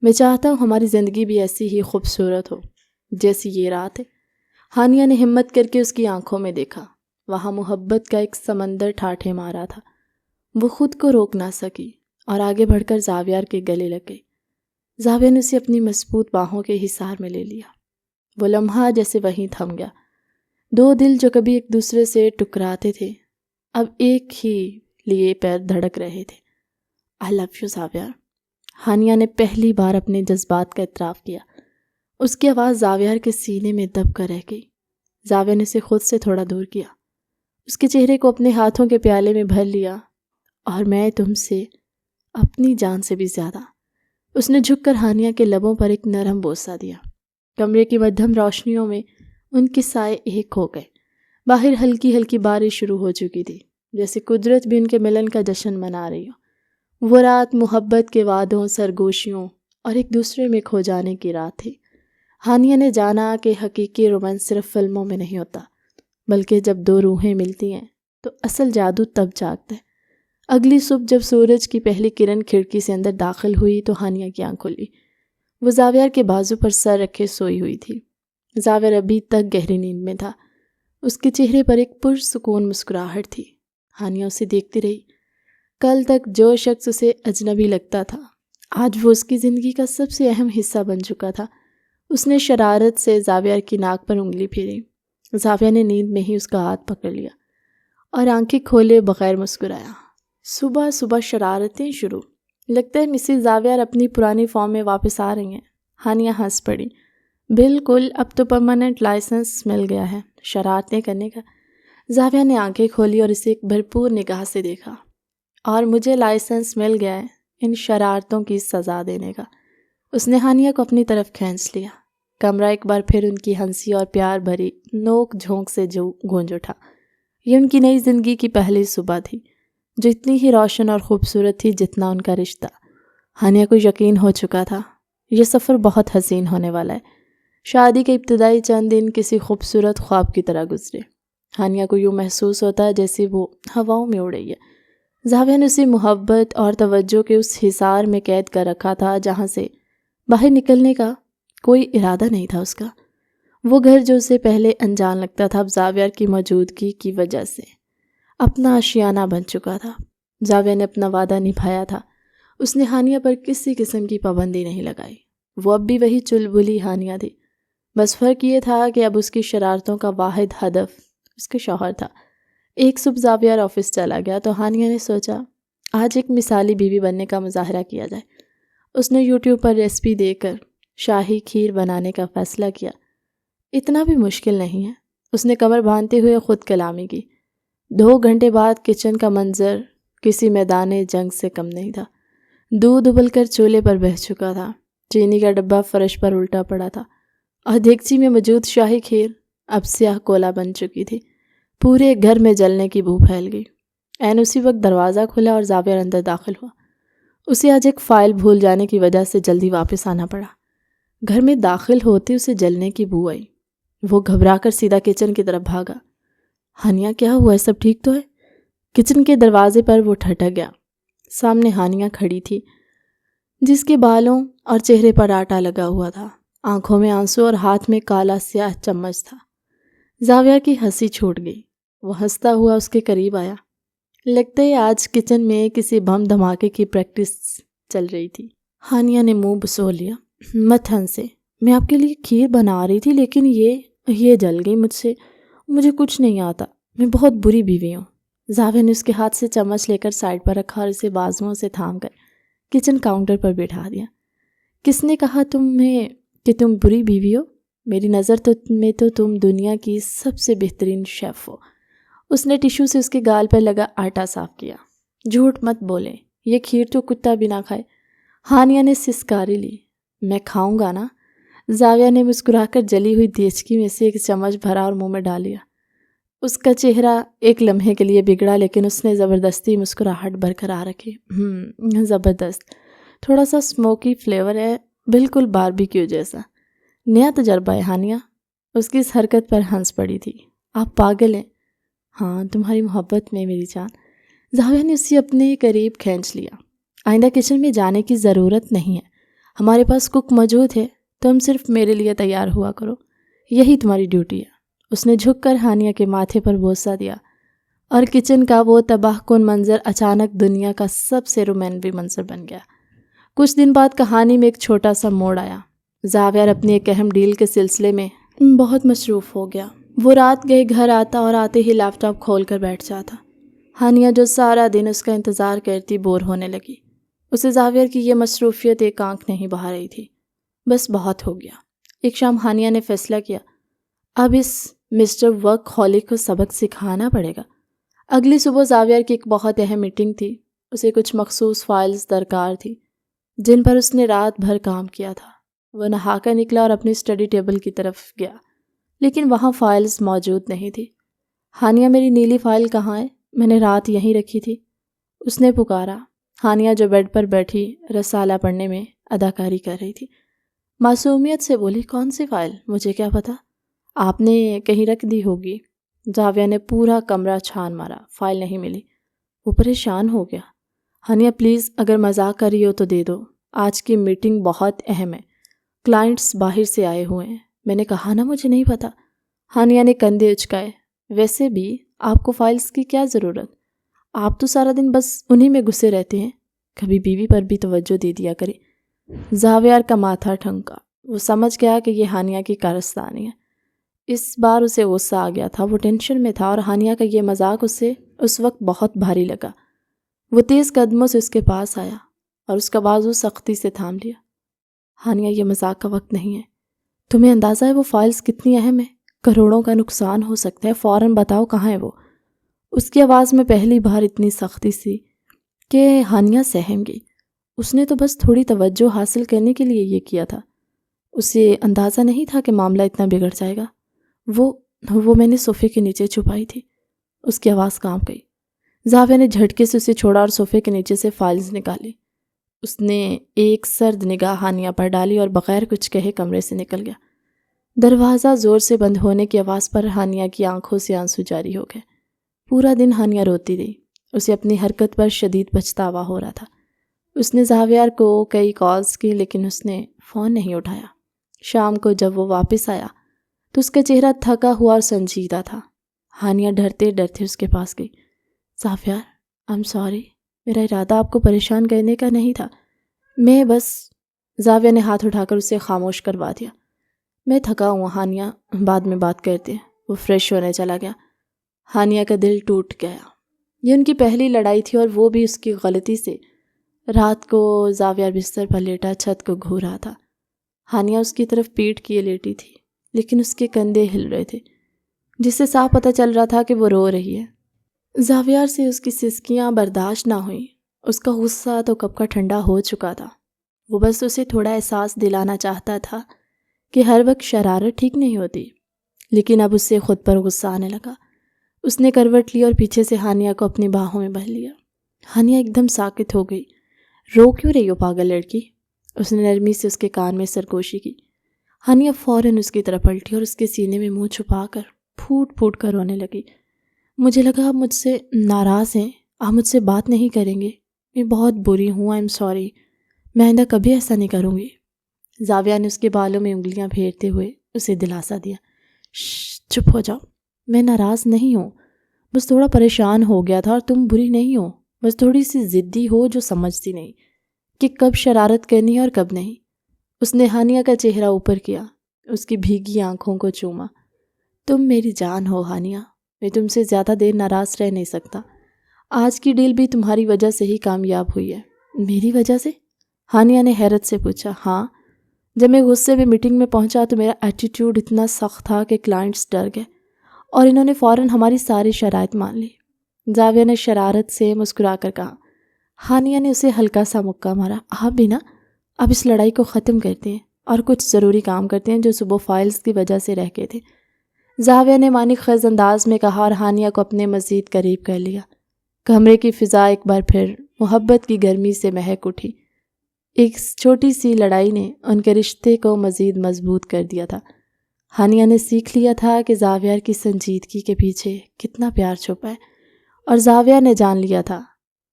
میں چاہتا ہوں ہماری زندگی بھی ایسی ہی خوبصورت ہو جیسی یہ رات ہے۔ ہانیہ نے ہمت کر کے اس کی آنکھوں میں دیکھا۔ وہاں محبت کا ایک سمندر ٹھاٹھے مارا تھا۔ وہ خود کو روک نہ سکی اور آگے بڑھ کر زاویہ کے گلے لگ گئی۔ زاویہ نے اسے اپنی مضبوط باہوں کے حصار میں لے لیا۔ وہ لمحہ جیسے وہیں تھم گیا۔ دو دل جو کبھی ایک دوسرے سے ٹکراتے تھے اب ایک ہی لیے پیر دھڑک رہے تھے۔ آئی لو یو زاویہ، ہانیہ نے پہلی بار اپنے جذبات کا اعتراف کیا۔ اس کی آواز زاویہ کے سینے میں دب کر رہ گئی۔ زاویہ نے اسے خود سے تھوڑا دور کیا، اس کے چہرے کو اپنے ہاتھوں کے پیالے میں بھر لیا۔ اور میں تم سے اپنی جان سے بھی زیادہ۔ اس نے جھک کر ہانیہ کے لبوں پر ایک نرم بوسہ دیا۔ کمرے کی مدھم روشنیوں میں ان کے سائے ایک ہو گئے۔ باہر ہلکی ہلکی بارش شروع ہو چکی تھی، جیسے قدرت بھی ان کے ملن کا جشن منا رہی ہو۔ وہ رات محبت کے وعدوں، سرگوشیوں اور ایک دوسرے میں کھو جانے کی رات تھی۔ ہانیہ نے جانا کہ حقیقی رومانس صرف فلموں میں نہیں ہوتا، بلکہ جب دو روحیں ملتی ہیں تو اصل جادو تب جاگتا ہے۔ اگلی صبح جب سورج کی پہلی کرن کھڑکی سے اندر داخل ہوئی تو ہانیہ کی آنکھ کھلی۔ وہ زاویہ کے بازو پر سر رکھے سوئی ہوئی تھی۔ زاویہ ابھی تک گہری نیند میں تھا۔ اس کے چہرے پر ایک پرسکون مسکراہٹ تھی۔ ہانیہ اسے دیکھتی رہی۔ کل تک جو شخص اسے اجنبی لگتا تھا آج وہ اس کی زندگی کا سب سے اہم حصہ بن چکا تھا۔ اس نے شرارت سے زاویہ کی ناک پر انگلی پھیری۔ زاویہ نے نیند میں ہی اس کا ہاتھ پکڑ لیا اور آنکھیں کھولے بغیر مسکرایا۔ صبح صبح شرارتیں شروع، لگتا ہے مسز زاویہ اپنی پرانی فارم میں واپس آ رہی ہیں۔ ہانیہ ہنس پڑی۔ بالکل، اب تو پرماننٹ لائسنس مل گیا ہے شرارتیں کرنے کا۔ زاویہ نے آنکھیں کھولی اور اسے ایک بھرپور نگاہ سے دیکھا۔ اور مجھے لائسنس مل گیا ہے ان شرارتوں کی سزا دینے کا۔ اس نے ہانیہ کو اپنی طرف کھینچ لیا۔ کمرہ ایک بار پھر ان کی ہنسی اور پیار بھری نوک جھونک سے گونج اٹھا۔ یہ ان کی نئی زندگی کی پہلی صبح تھی، جو اتنی ہی روشن اور خوبصورت تھی جتنا ان کا رشتہ۔ ہانیہ کو یقین ہو چکا تھا یہ سفر بہت حسین ہونے والا ہے۔ شادی کے ابتدائی چند دن کسی خوبصورت خواب کی طرح گزرے۔ ہانیہ کو یوں محسوس ہوتا ہے جیسے وہ ہواؤں میں اڑ رہی ہے۔ زاویہ نے اسے محبت اور توجہ کے اس حصار میں قید کر رکھا تھا جہاں سے باہر نکلنے کا کوئی ارادہ نہیں تھا اس کا۔ وہ گھر جو اسے پہلے انجان لگتا تھا اب زاویہ کی موجودگی کی وجہ سے اپنا آشیانہ بن چکا تھا۔ زاویہ نے اپنا وعدہ نبھایا تھا، اس نے ہانیہ پر کسی قسم کی پابندی نہیں لگائی۔ وہ اب بھی وہی چلبلی ہانیہ تھی، بس فرق یہ تھا کہ اب اس کی شرارتوں کا واحد ہدف اس کے شوہر تھا۔ ایک صبح زاویہ آفس چلا گیا تو ہانیہ نے سوچا آج ایک مثالی بیوی بننے کا مظاہرہ کیا جائے۔ اس نے یوٹیوب پر ریسپی دیکھ کر شاہی کھیر بنانے کا فیصلہ کیا۔ اتنا بھی مشکل نہیں ہے، اس نے کمر باندھتے ہوئے خود کلامی کی۔ 2 گھنٹے بعد کچن کا منظر کسی میدان جنگ سے کم نہیں تھا۔ دودھ ابل کر چولہے پر بہہ چکا تھا، چینی کا ڈبہ فرش پر الٹا پڑا تھا اور دیگچی میں موجود شاہی کھیر اب سیاہ کولا بن چکی تھی۔ پورے گھر میں جلنے کی بو پھیل گئی۔ عین اسی وقت دروازہ کھلا اور زاویہ اندر داخل ہوا۔ اسے آج ایک فائل بھول جانے کی وجہ سے جلدی واپس آنا پڑا۔ گھر میں داخل ہوتے اسے جلنے کی بو آئی۔ وہ گھبرا کر سیدھا کچن کی طرف بھاگا۔ ہانیہ کیا ہوا ہے، سب ٹھیک تو ہے؟ کچن کے دروازے پر وہ ٹھٹک گیا۔ سامنے ہانیہ کھڑی تھی جس کے بالوں اور چہرے پر آٹا لگا ہوا تھا، آنکھوں میں آنسو اور ہاتھ میں کالا سیاہ چمچ تھا۔ زاویہ کی ہنسی چھوٹ گئی۔ وہ ہنستا ہوا اس کے قریب آیا۔ لگتا ہے آج کچن میں کسی بم دھماکے کی پریکٹس چل رہی تھی۔ ہانیہ نے منہ بسول لیا۔ مت ہنسے، میں آپ کے لیے کھیر بنا رہی تھی لیکن یہ جل گئی مجھ سے، مجھے کچھ نہیں آتا، میں بہت بری بیوی ہوں۔ زاویہ نے اس کے ہاتھ سے چمچ لے کر سائڈ پر رکھا اور اسے بازوؤں سے تھام کر کچن کاؤنٹر پر بٹھا دیا۔ کس نے کہا تمہیں کہ تم بری بیوی ہو؟ میری نظر میں تو تم دنیا کی سب سے بہترین شیف ہو۔ اس نے ٹیشو سے اس کے گال پر لگا آٹا صاف کیا۔ جھوٹ مت بولیں، یہ کھیر تو کتا بھی نہ کھائے۔ ہانیہ نے سسکاری لی۔ میں کھاؤں گا نا؟ زاویہ نے مسکرا کر جلی ہوئی دیچکی میں سے ایک چمچ بھرا اور منہ میں ڈال لیا۔ اس کا چہرہ ایک لمحے کے لیے بگڑا لیکن اس نے زبردستی مسکراہٹ برقرار رکھی۔ زبردست، تھوڑا سا اسموکی فلیور ہے، بالکل باربیکیو جیسا۔ نیا تجربہ ہے ہانیہ۔ اس کی اس حرکت پر ہنس پڑی تھی۔ آپ پاگل ہیں۔ ہاں، تمہاری محبت میں میری جان۔ زاویہ نے اسے اپنے قریب کھینچ لیا۔ آئندہ کچن میں جانے کی ضرورت نہیں ہے، ہمارے پاس کوک موجود ہے، تم صرف میرے لیے تیار ہوا کرو، یہی تمہاری ڈیوٹی ہے۔ اس نے جھک کر ہانیہ کے ماتھے پر بوسہ دیا اور کچن کا وہ تباہ کن منظر اچانک دنیا کا سب سے رومانوی منظر بن گیا۔ کچھ دن بعد کہانی میں ایک چھوٹا سا موڑ آیا۔ زاویہ اپنی ایک اہم ڈیل کے سلسلے میں بہت مصروف ہو گیا۔ وہ رات گئے گھر آتا اور آتے ہی لیپ ٹاپ کھول کر بیٹھ جاتا۔ ہانیہ جو سارا دن اس کا انتظار کرتی بور ہونے لگی۔ اسے زاویہ کی یہ مصروفیت ایک آنکھ نہیں بہا رہی تھی۔ بس بہت ہو گیا۔ ایک شام ہانیہ نے فیصلہ کیا اب اس مسٹر ورک ہالک کو سبق سکھانا پڑے گا۔ اگلی صبح زاویہ کی ایک بہت اہم میٹنگ تھی۔ اسے کچھ مخصوص فائلز درکار تھی جن پر اس نے رات بھر کام کیا تھا۔ وہ نہا کر نکلا اور اپنی اسٹڈی ٹیبل کی طرف گیا لیکن وہاں فائلز موجود نہیں تھی۔ ہانیہ، میری نیلی فائل کہاں ہے؟ میں نے رات یہیں رکھی تھی، اس نے پکارا۔ ہانیہ جو بیڈ پر بیٹھی رسالہ پڑھنے میں اداکاری کر رہی تھی، معصومیت سے بولی، کون سی فائل؟ مجھے کیا پتا، آپ نے کہیں رکھ دی ہوگی۔ زاویہ نے پورا کمرہ چھان مارا، فائل نہیں ملی۔ وہ پریشان ہو گیا۔ ہانیہ پلیز، اگر مذاق کر رہی ہو تو دے دو، آج کی میٹنگ بہت اہم ہے، کلائنٹس باہر سے آئے ہوئے ہیں۔ میں نے کہا نا مجھے نہیں پتا۔ ہانیہ نے کندھے اچکائے۔ ویسے بھی آپ کو فائلز کی کیا ضرورت؟ آپ تو سارا دن بس انہی میں گھسے رہتے ہیں، کبھی بیوی پر بھی توجہ دے دیا کرے۔ زاویہ کا ماتھا ٹھنکا۔ وہ سمجھ گیا کہ یہ ہانیہ کی کارستانی ہے۔ اس بار اسے غصہ آ گیا تھا، وہ ٹینشن میں تھا اور ہانیہ کا یہ مذاق اسے اس وقت بہت بھاری لگا۔ وہ تیز قدموں سے اس کے پاس آیا اور اس کا بازو سختی سے تھام لیا۔ ہانیہ، یہ مذاق کا وقت نہیں ہے، تمہیں اندازہ ہے وہ فائلز کتنی اہم ہیں؟ کروڑوں کا نقصان ہو سکتا ہے، فوراً بتاؤ کہاں ہے وہ؟ اس کی آواز میں پہلی بار اتنی سختی سی کہ ہانیہ سہم گئی۔ اس نے تو بس تھوڑی توجہ حاصل کرنے کے لیے یہ کیا تھا۔ اسے اندازہ نہیں تھا کہ معاملہ اتنا بگڑ جائے گا۔ وہ میں نے صوفے کے نیچے چھپائی تھی۔ اس کی آواز کانپ گئی۔ زاویہ نے جھٹکے سے اسے چھوڑا اور صوفے کے نیچے سے فائلز نکالی۔ اس نے ایک سرد نگاہ ہانیہ پر ڈالی اور بغیر کچھ کہے کمرے سے نکل گیا۔ دروازہ زور سے بند ہونے کی آواز پر ہانیہ کی آنکھوں سے آنسو جاری ہو گئے۔ پورا دن ہانیہ روتی رہی۔ اسے اپنی حرکت پر شدید پچھتاوا ہو رہا تھا۔ اس نے زاویہ کو کئی کالز کی لیکن اس نے فون نہیں اٹھایا۔ شام کو جب وہ واپس آیا تو اس کا چہرہ تھکا ہوا اور سنجیدہ تھا۔ ہانیہ ڈرتے ڈرتے اس کے پاس گئی۔ زاویہ، I'm sorry، میرا ارادہ آپ کو پریشان کرنے کا نہیں تھا۔ میں بس… زاویہ نے ہاتھ اٹھا کر اسے خاموش کروا دیا۔ میں تھکا ہوں ہانیہ، بعد میں بات کرتے ہیں۔ وہ فریش ہونے چلا گیا۔ ہانیہ کا دل ٹوٹ گیا۔ یہ ان کی پہلی لڑائی تھی اور وہ بھی اس کی غلطی سے۔ رات کو زاویہ بستر پر لیٹا چھت کو گھور رہا تھا۔ ہانیہ اس کی طرف پیٹ کیے لیٹی تھی لیکن اس کے کندھے ہل رہے تھے جس سے صاف پتہ چل رہا تھا کہ وہ رو رہی ہے۔ زاویہ سے اس کی سسکیاں برداشت نہ ہوئیں۔ اس کا غصہ تو کب کا ٹھنڈا ہو چکا تھا۔ وہ بس اسے تھوڑا احساس دلانا چاہتا تھا کہ ہر وقت شرارت ٹھیک نہیں ہوتی، لیکن اب اس سے خود پر غصہ آنے لگا۔ اس نے کروٹ لی اور پیچھے سے ہانیہ کو اپنی باہوں میں بھر لیا۔ ہانیہ ایک دم ساکت ہو گئی۔ رو کیوں رہی ہو پاگل لڑکی؟ اس نے نرمی سے اس کے کان میں سرگوشی کی۔ ہانیہ فوراً اس کی طرف پلٹی اور اس کے سینے میں منہ چھپا کر پھوٹ پھوٹ کر رونے لگی۔ مجھے لگا آپ مجھ سے ناراض ہیں، آپ مجھ سے بات نہیں کریں گے۔ میں بہت بری ہوں، I'm sorry، میں آئندہ کبھی ایسا نہیں کروں گی۔ زاویہ نے اس کے بالوں میں انگلیاں پھیرتے ہوئے اسے دلاسا دیا۔ چپ ہو جاؤ، میں ناراض نہیں ہوں، بس تھوڑا پریشان ہو گیا تھا اور تم بری نہیں ہو، بس تھوڑی سی ضدی ہو جو سمجھتی نہیں کہ کب شرارت کرنی ہے اور کب نہیں۔ اس نے ہانیہ کا چہرہ اوپر کیا، اس کی بھیگی آنکھوں کو چوما۔ تم میری جان ہو ہانیہ، میں تم سے زیادہ دیر ناراض رہ نہیں سکتا۔ آج کی ڈیل بھی تمہاری وجہ سے ہی کامیاب ہوئی ہے۔ میری وجہ سے؟ ہانیہ نے حیرت سے پوچھا۔ ہاں، جب میں غصے میں میٹنگ میں پہنچا تو میرا ایٹیٹیوڈ اتنا سخت تھا کہ کلائنٹس ڈر گئے اور انہوں نے فوراً ہماری ساری شرائط مان لی۔ زاویہ نے شرارت سے مسکرا کر کہا۔ ہانیہ نے اسے ہلکا سا مکہ مارا۔ آپ بھی نا، اب اس لڑائی کو ختم کرتے ہیں اور کچھ ضروری کام کرتے ہیں جو صبح فائلز کی وجہ سے رہ گئے تھے۔ زاویہ نے معنی خیز انداز میں کہا اور ہانیہ کو اپنے مزید قریب کر لیا۔ کمرے کی فضا ایک بار پھر محبت کی گرمی سے مہک اٹھی۔ ایک چھوٹی سی لڑائی نے ان کے رشتے کو مزید مضبوط کر دیا تھا۔ ہانیہ نے سیکھ لیا تھا کہ زاویہ کی سنجیدگی کے پیچھے کتنا پیار چھپا ہے، اور زاویہ نے جان لیا تھا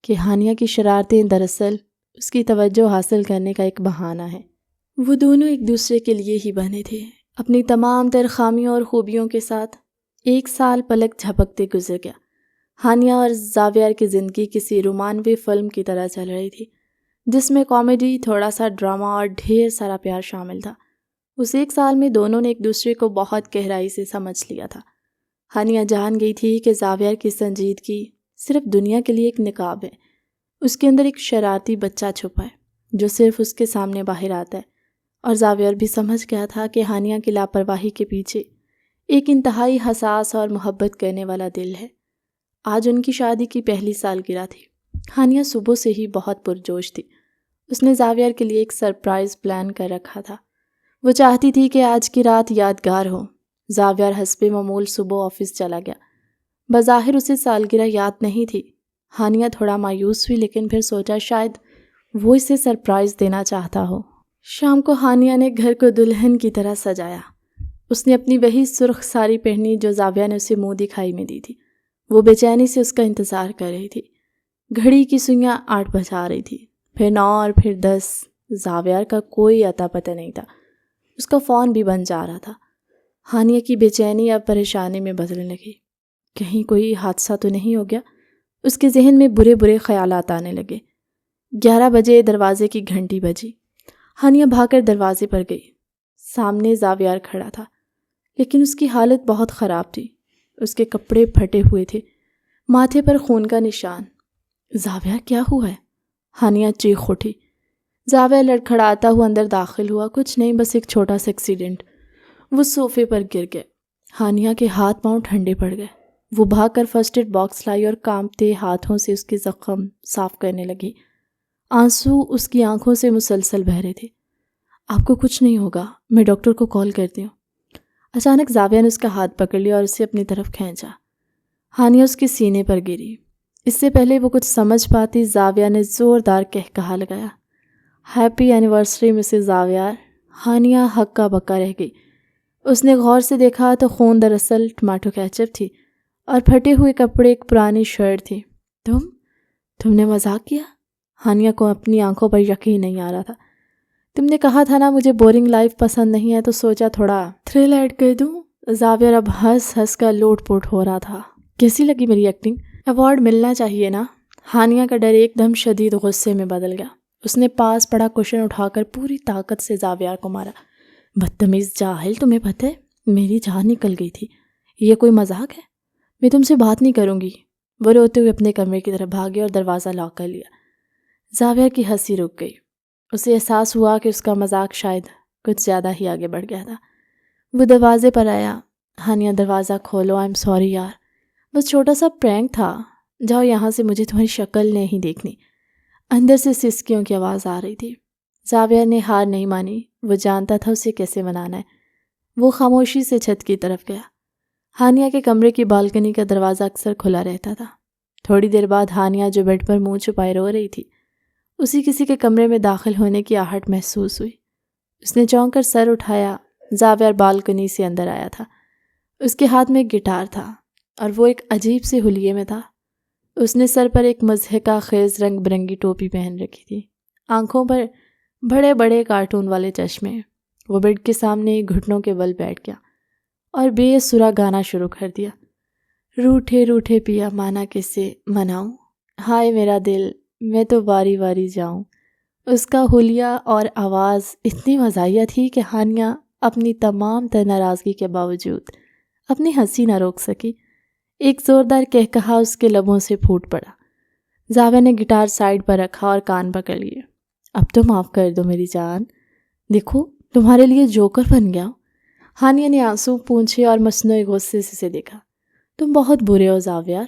کہ ہانیہ کی شرارتیں دراصل اس کی توجہ حاصل کرنے کا ایک بہانہ ہے۔ وہ دونوں ایک دوسرے کے لیے ہی بنے تھے۔ اپنی تمام تر خامیوں اور خوبیوں کے ساتھ 1 سال پلک جھپکتے گزر گیا۔ ہانیہ اور زاویہ کی زندگی کسی رومانوی فلم کی طرح چل رہی تھی جس میں کامیڈی، تھوڑا سا ڈرامہ اور ڈھیر سارا پیار شامل تھا۔ اس 1 سال میں دونوں نے ایک دوسرے کو بہت گہرائی سے سمجھ لیا تھا۔ ہانیہ جان گئی تھی کہ زاویہ کی سنجیدگی صرف دنیا کے لیے ایک نقاب ہے۔ اس کے اندر ایک شرارتی بچہ چھپا ہے جو صرف اس کے سامنے باہر آتا ہے، اور زاویہ بھی سمجھ گیا تھا کہ ہانیہ کی لاپرواہی کے پیچھے ایک انتہائی حساس اور محبت کرنے والا دل ہے۔ آج ان کی شادی کی پہلی سالگرہ تھی۔ ہانیہ صبح سے ہی بہت پرجوش تھی۔ اس نے زاویہ کے لیے ایک سرپرائز پلان کر رکھا تھا۔ وہ چاہتی تھی کہ آج کی رات یادگار ہو۔ زاویہ حسب معمول صبح آفس چلا گیا۔ بظاہر اسے سالگرہ یاد نہیں تھی۔ ہانیہ تھوڑا مایوس ہوئی لیکن پھر سوچا شاید وہ اسے سرپرائز دینا چاہتا ہو۔ شام کو ہانیہ نے گھر کو دلہن کی طرح سجایا۔ اس نے اپنی وہی سرخ ساری پہنی جو زاویہ نے اسے منہ دکھائی میں دی تھی۔ وہ بے چینی سے اس کا انتظار کر رہی تھی۔ گھڑی کی سوئیاں 8 بجا رہی تھی، پھر 9 اور پھر 10۔ زاویہ کا کوئی اتا پتہ نہیں تھا۔ اس کا فون بھی بند جا رہا تھا۔ ہانیہ کی بے چینی اب پریشانی میں بدلنے لگی۔ کہیں کوئی حادثہ تو نہیں ہو گیا؟ اس کے ذہن میں برے برے خیالات آنے لگے۔ 11 بجے دروازے کی گھنٹی بجی۔ ہانیہ بھاگ کر دروازے پر گئی۔ سامنے زاویہ کھڑا تھا لیکن اس کی حالت بہت خراب تھی۔ اس کے کپڑے پھٹے ہوئے تھے، ماتھے پر خون کا نشان۔ زاویہ، کیا ہوا ہے؟ ہانیہ چیخ اٹھی۔ زاویہ لڑکھڑاتا ہوا اندر داخل ہوا۔ کچھ نہیں، بس ایک چھوٹا سا ایکسیڈنٹ۔ وہ صوفے پر گر گئے۔ ہانیہ کے ہاتھ پاؤں ٹھنڈے پڑ گئے۔ وہ بھاگ کر فرسٹ ایڈ باکس لائی اور کانپتے ہاتھوں سے اس کے زخم صاف کرنے لگی۔ آنسو اس کی آنکھوں سے مسلسل بہہ رہے تھے۔ آپ کو کچھ نہیں ہوگا، میں ڈاکٹر کو کال کرتی ہوں۔ اچانک زاویہ نے اس کا ہاتھ پکڑ لیا اور اسے اپنی طرف کھینچا۔ ہانیہ اس کے سینے پر گری۔ اس سے پہلے وہ کچھ سمجھ پاتی، زاویہ نے زوردار کہا لگایا، ہیپی اینیورسری مسز زاویہ۔ ہانیہ ہکا بکا رہ گئی۔ اس نے غور سے دیکھا تو خون دراصل ٹماٹو کیچپ تھی اور پھٹے ہوئے کپڑے ایک پرانی شرٹ تھی۔ تم نے مذاق کیا؟ ہانیہ کو اپنی آنکھوں پر یقین نہیں آ رہا تھا۔ تم نے کہا تھا نا مجھے بورنگ لائف پسند نہیں ہے، تو سوچا تھوڑا تھرل ایڈ کر دوں۔ زاویہ اب ہنس ہنس کر لوٹ پوٹ ہو رہا تھا۔ کیسی لگی میری ایکٹنگ؟ ایوارڈ ملنا چاہیے نا۔ ہانیہ کا ڈر ایک دم شدید غصے میں بدل گیا۔ اس نے پاس پڑا کوشن اٹھا کر پوری طاقت سے زاویہ کو مارا۔ بدتمیز جاہل، تمہیں پتہ ہے میری جان نکل گئی تھی۔ یہ کوئی مذاق ہے؟ میں تم سے بات نہیں کروں گی۔ وہ روتے ہوئے اپنے کمرے کی طرف بھاگے اور دروازہ لاک کر لیا۔ زاویہ کی ہنسی رک گئی۔ اسے احساس ہوا کہ اس کا مذاق شاید کچھ زیادہ ہی آگے بڑھ گیا تھا۔ وہ دروازے پر آیا۔ ہانیہ دروازہ کھولو، آئی ایم سوری یار، بس چھوٹا سا پرینک تھا، جاؤ یہاں سے، مجھے تمہاری شکل نہیں دیکھنی۔ اندر سے سسکیوں کی آواز آ رہی تھی۔ زاویہ نے ہار نہیں مانی، وہ جانتا تھا اسے کیسے منانا ہے۔ وہ خاموشی سے چھت کی طرف گیا۔ ہانیہ کے کمرے کی بالکنی کا دروازہ اکثر کھلا رہتا تھا۔ تھوڑی دیر بعد ہانیہ جو بیڈ پر منہ چھپائے رو رہی تھی، اسی کسی کے کمرے میں داخل ہونے کی آہٹ محسوس ہوئی۔ اس نے چونک کر سر اٹھایا۔ زاویہ بالکنی سے اندر آیا تھا۔ اس کے ہاتھ میں ایک گٹار تھا اور وہ ایک عجیب سے حلیے میں تھا۔ اس نے سر پر ایک مضحکہ خیز رنگ برنگی ٹوپی پہن رکھی تھی، آنکھوں پر بڑے بڑے کارٹون والے چشمے۔ وہ بیڈ کے سامنے گھٹنوں کے بل بیٹھ گیا اور بے سرا گانا شروع کر دیا۔ روٹھے روٹھے پیا مانا کسے مناؤں، ہائے میرا دل میں تو واری واری جاؤں۔ اس کا حلیہ اور آواز اتنی مزاحیہ تھی کہ ہانیہ اپنی تمام تر ناراضگی کے باوجود اپنی ہنسی نہ روک سکی۔ ایک زوردار کہا اس کے لبوں سے پھوٹ پڑا۔ زاویہ نے گٹار سائیڈ پر رکھا اور کان پکڑ لیے۔ اب تو معاف کر دو میری جان، دیکھو تمہارے لیے جوکر بن گیا۔ ہانیہ نے آنسو پونچھے اور مصنوعی غصے سے دیکھا۔ تم بہت برے ہو زاویہ،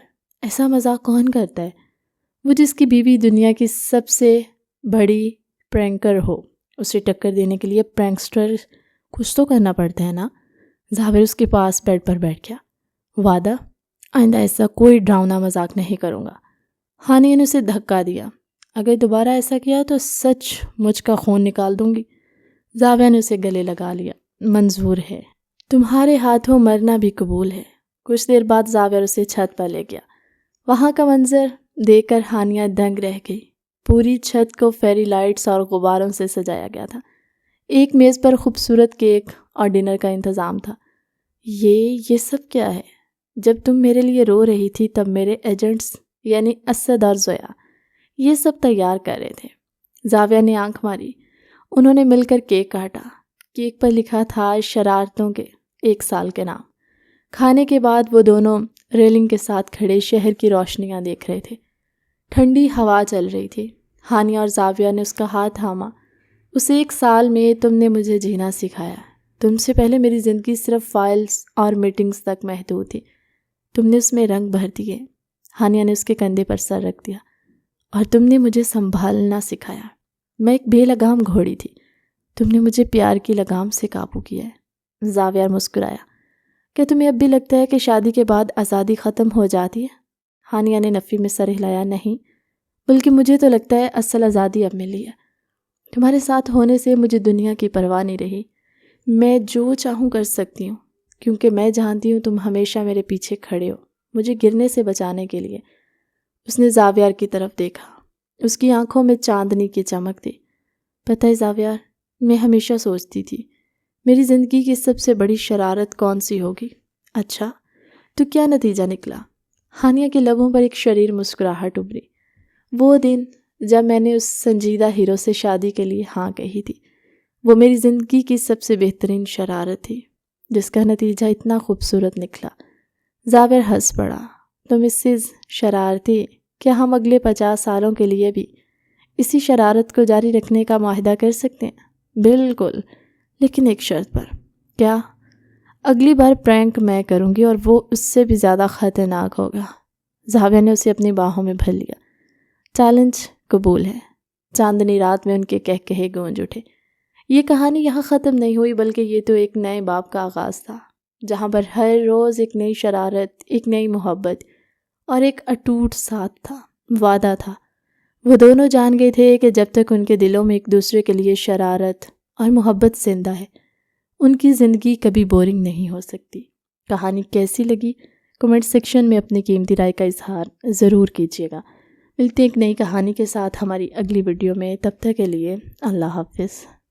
ایسا مذاق کون کرتا ہے؟ وہ جس کی بیوی دنیا کی سب سے بڑی پرینکر ہو، اسے ٹکر دینے کے لیے پرینکسٹر کچھ تو کرنا پڑتا ہے نا۔ زاویہ اس کے پاس بیڈ پر بیٹھ گیا۔ وعدہ آئندہ ایسا کوئی ڈراؤنا مذاق نہیں کروں گا۔ ہانیہ نے اسے دھکا دیا۔ اگر دوبارہ ایسا کیا تو سچ مجھ کا خون نکال دوں گی۔ زاویہ نے اسے گلے لگا لیا۔ منظور ہے، تمہارے ہاتھوں مرنا بھی قبول ہے۔ کچھ دیر بعد زاویہ اسے چھت پر لے گیا۔ وہاں کا منظر دیکھ کر ہانیہ دنگ رہ گئی۔ پوری چھت کو فیری لائٹس اور غباروں سے سجایا گیا تھا۔ ایک میز پر خوبصورت کیک اور ڈنر کا انتظام تھا۔ یہ سب کیا ہے؟ جب تم میرے لیے رو رہی تھی تب میرے ایجنٹس یعنی اسد اور زویا یہ سب تیار کر رہے تھے۔ زاویہ نے آنکھ ماری۔ انہوں نے مل کر کیک کاٹا۔ کیک پر لکھا تھا شرارتوں کے 1 سال کے نام۔ کھانے کے بعد وہ دونوں ریلنگ کے ساتھ کھڑے شہر کی روشنیاں دیکھ رہے تھے۔ ٹھنڈی ہوا چل رہی تھی۔ ہانیہ اور زاویہ نے اس کا ہاتھ تھاما۔ اس 1 سال میں تم نے مجھے جینا سکھایا۔ تم سے پہلے میری زندگی صرف فائلز اور میٹنگز تک محدود تھی۔ تم نے اس میں رنگ بھر دیے۔ ہانیہ نے اس کے کندھے پر سر رکھ دیا۔ اور تم نے مجھے سنبھالنا سکھایا۔ میں ایک بے لگام گھوڑی تھی، تم نے مجھے پیار کی لگام سے قابو کیا ہے۔ زاویہ مسکرایا۔ کیا تمہیں اب بھی لگتا ہے کہ شادی کے بعد آزادی ختم ہو جاتی ہے؟ ہانیہ نے نفی میں سر ہلایا۔ نہیں، بلکہ مجھے تو لگتا ہے اصل آزادی اب ملی ہے۔ تمہارے ساتھ ہونے سے مجھے دنیا کی پرواہ نہیں رہی۔ میں جو چاہوں کر سکتی ہوں، کیونکہ میں جانتی ہوں تم ہمیشہ میرے پیچھے کھڑے ہو، مجھے گرنے سے بچانے کے لیے۔ اس نے زاویہ کی طرف دیکھا۔ اس کی آنکھوں میں چاندنی کی چمک تھی۔ پتہ ہے زاویہ، میں ہمیشہ سوچتی تھی میری زندگی کی سب سے بڑی شرارت کون سی ہوگی؟ اچھا، تو کیا نتیجہ نکلا؟ ہانیہ کے لبوں پر ایک شریر مسکراہٹ ابھری۔ وہ دن جب میں نے اس سنجیدہ ہیرو سے شادی کے لیے ہاں کہی تھی، وہ میری زندگی کی سب سے بہترین شرارت تھی، جس کا نتیجہ اتنا خوبصورت نکلا۔ زاویہ ہنس پڑا۔ تو مسز شرارتی، کیا ہم اگلے 50 سالوں کے لیے بھی اسی شرارت کو جاری رکھنے کا معاہدہ کر سکتے ہیں؟ بالکل، لیکن ایک شرط پر۔ کیا؟ اگلی بار پرینک میں کروں گی اور وہ اس سے بھی زیادہ خطرناک ہوگا۔ زاویہ نے اسے اپنی باہوں میں بھر لیا۔ چیلنج قبول ہے۔ چاندنی رات میں ان کے کہے گونج اٹھے۔ یہ کہانی یہاں ختم نہیں ہوئی، بلکہ یہ تو ایک نئے باب کا آغاز تھا، جہاں پر ہر روز ایک نئی شرارت، ایک نئی محبت اور ایک اٹوٹ ساتھ تھا، وعدہ تھا۔ وہ دونوں جان گئے تھے کہ جب تک ان کے دلوں میں ایک دوسرے کے لیے شرارت اور محبت زندہ ہے، ان کی زندگی کبھی بورنگ نہیں ہو سکتی۔ کہانی کیسی لگی؟ کمنٹ سیکشن میں اپنی قیمتی رائے کا اظہار ضرور کیجیے گا۔ ملتے ہیں ایک نئی کہانی کے ساتھ ہماری اگلی ویڈیو میں، تب تک کے لیے اللہ حافظ۔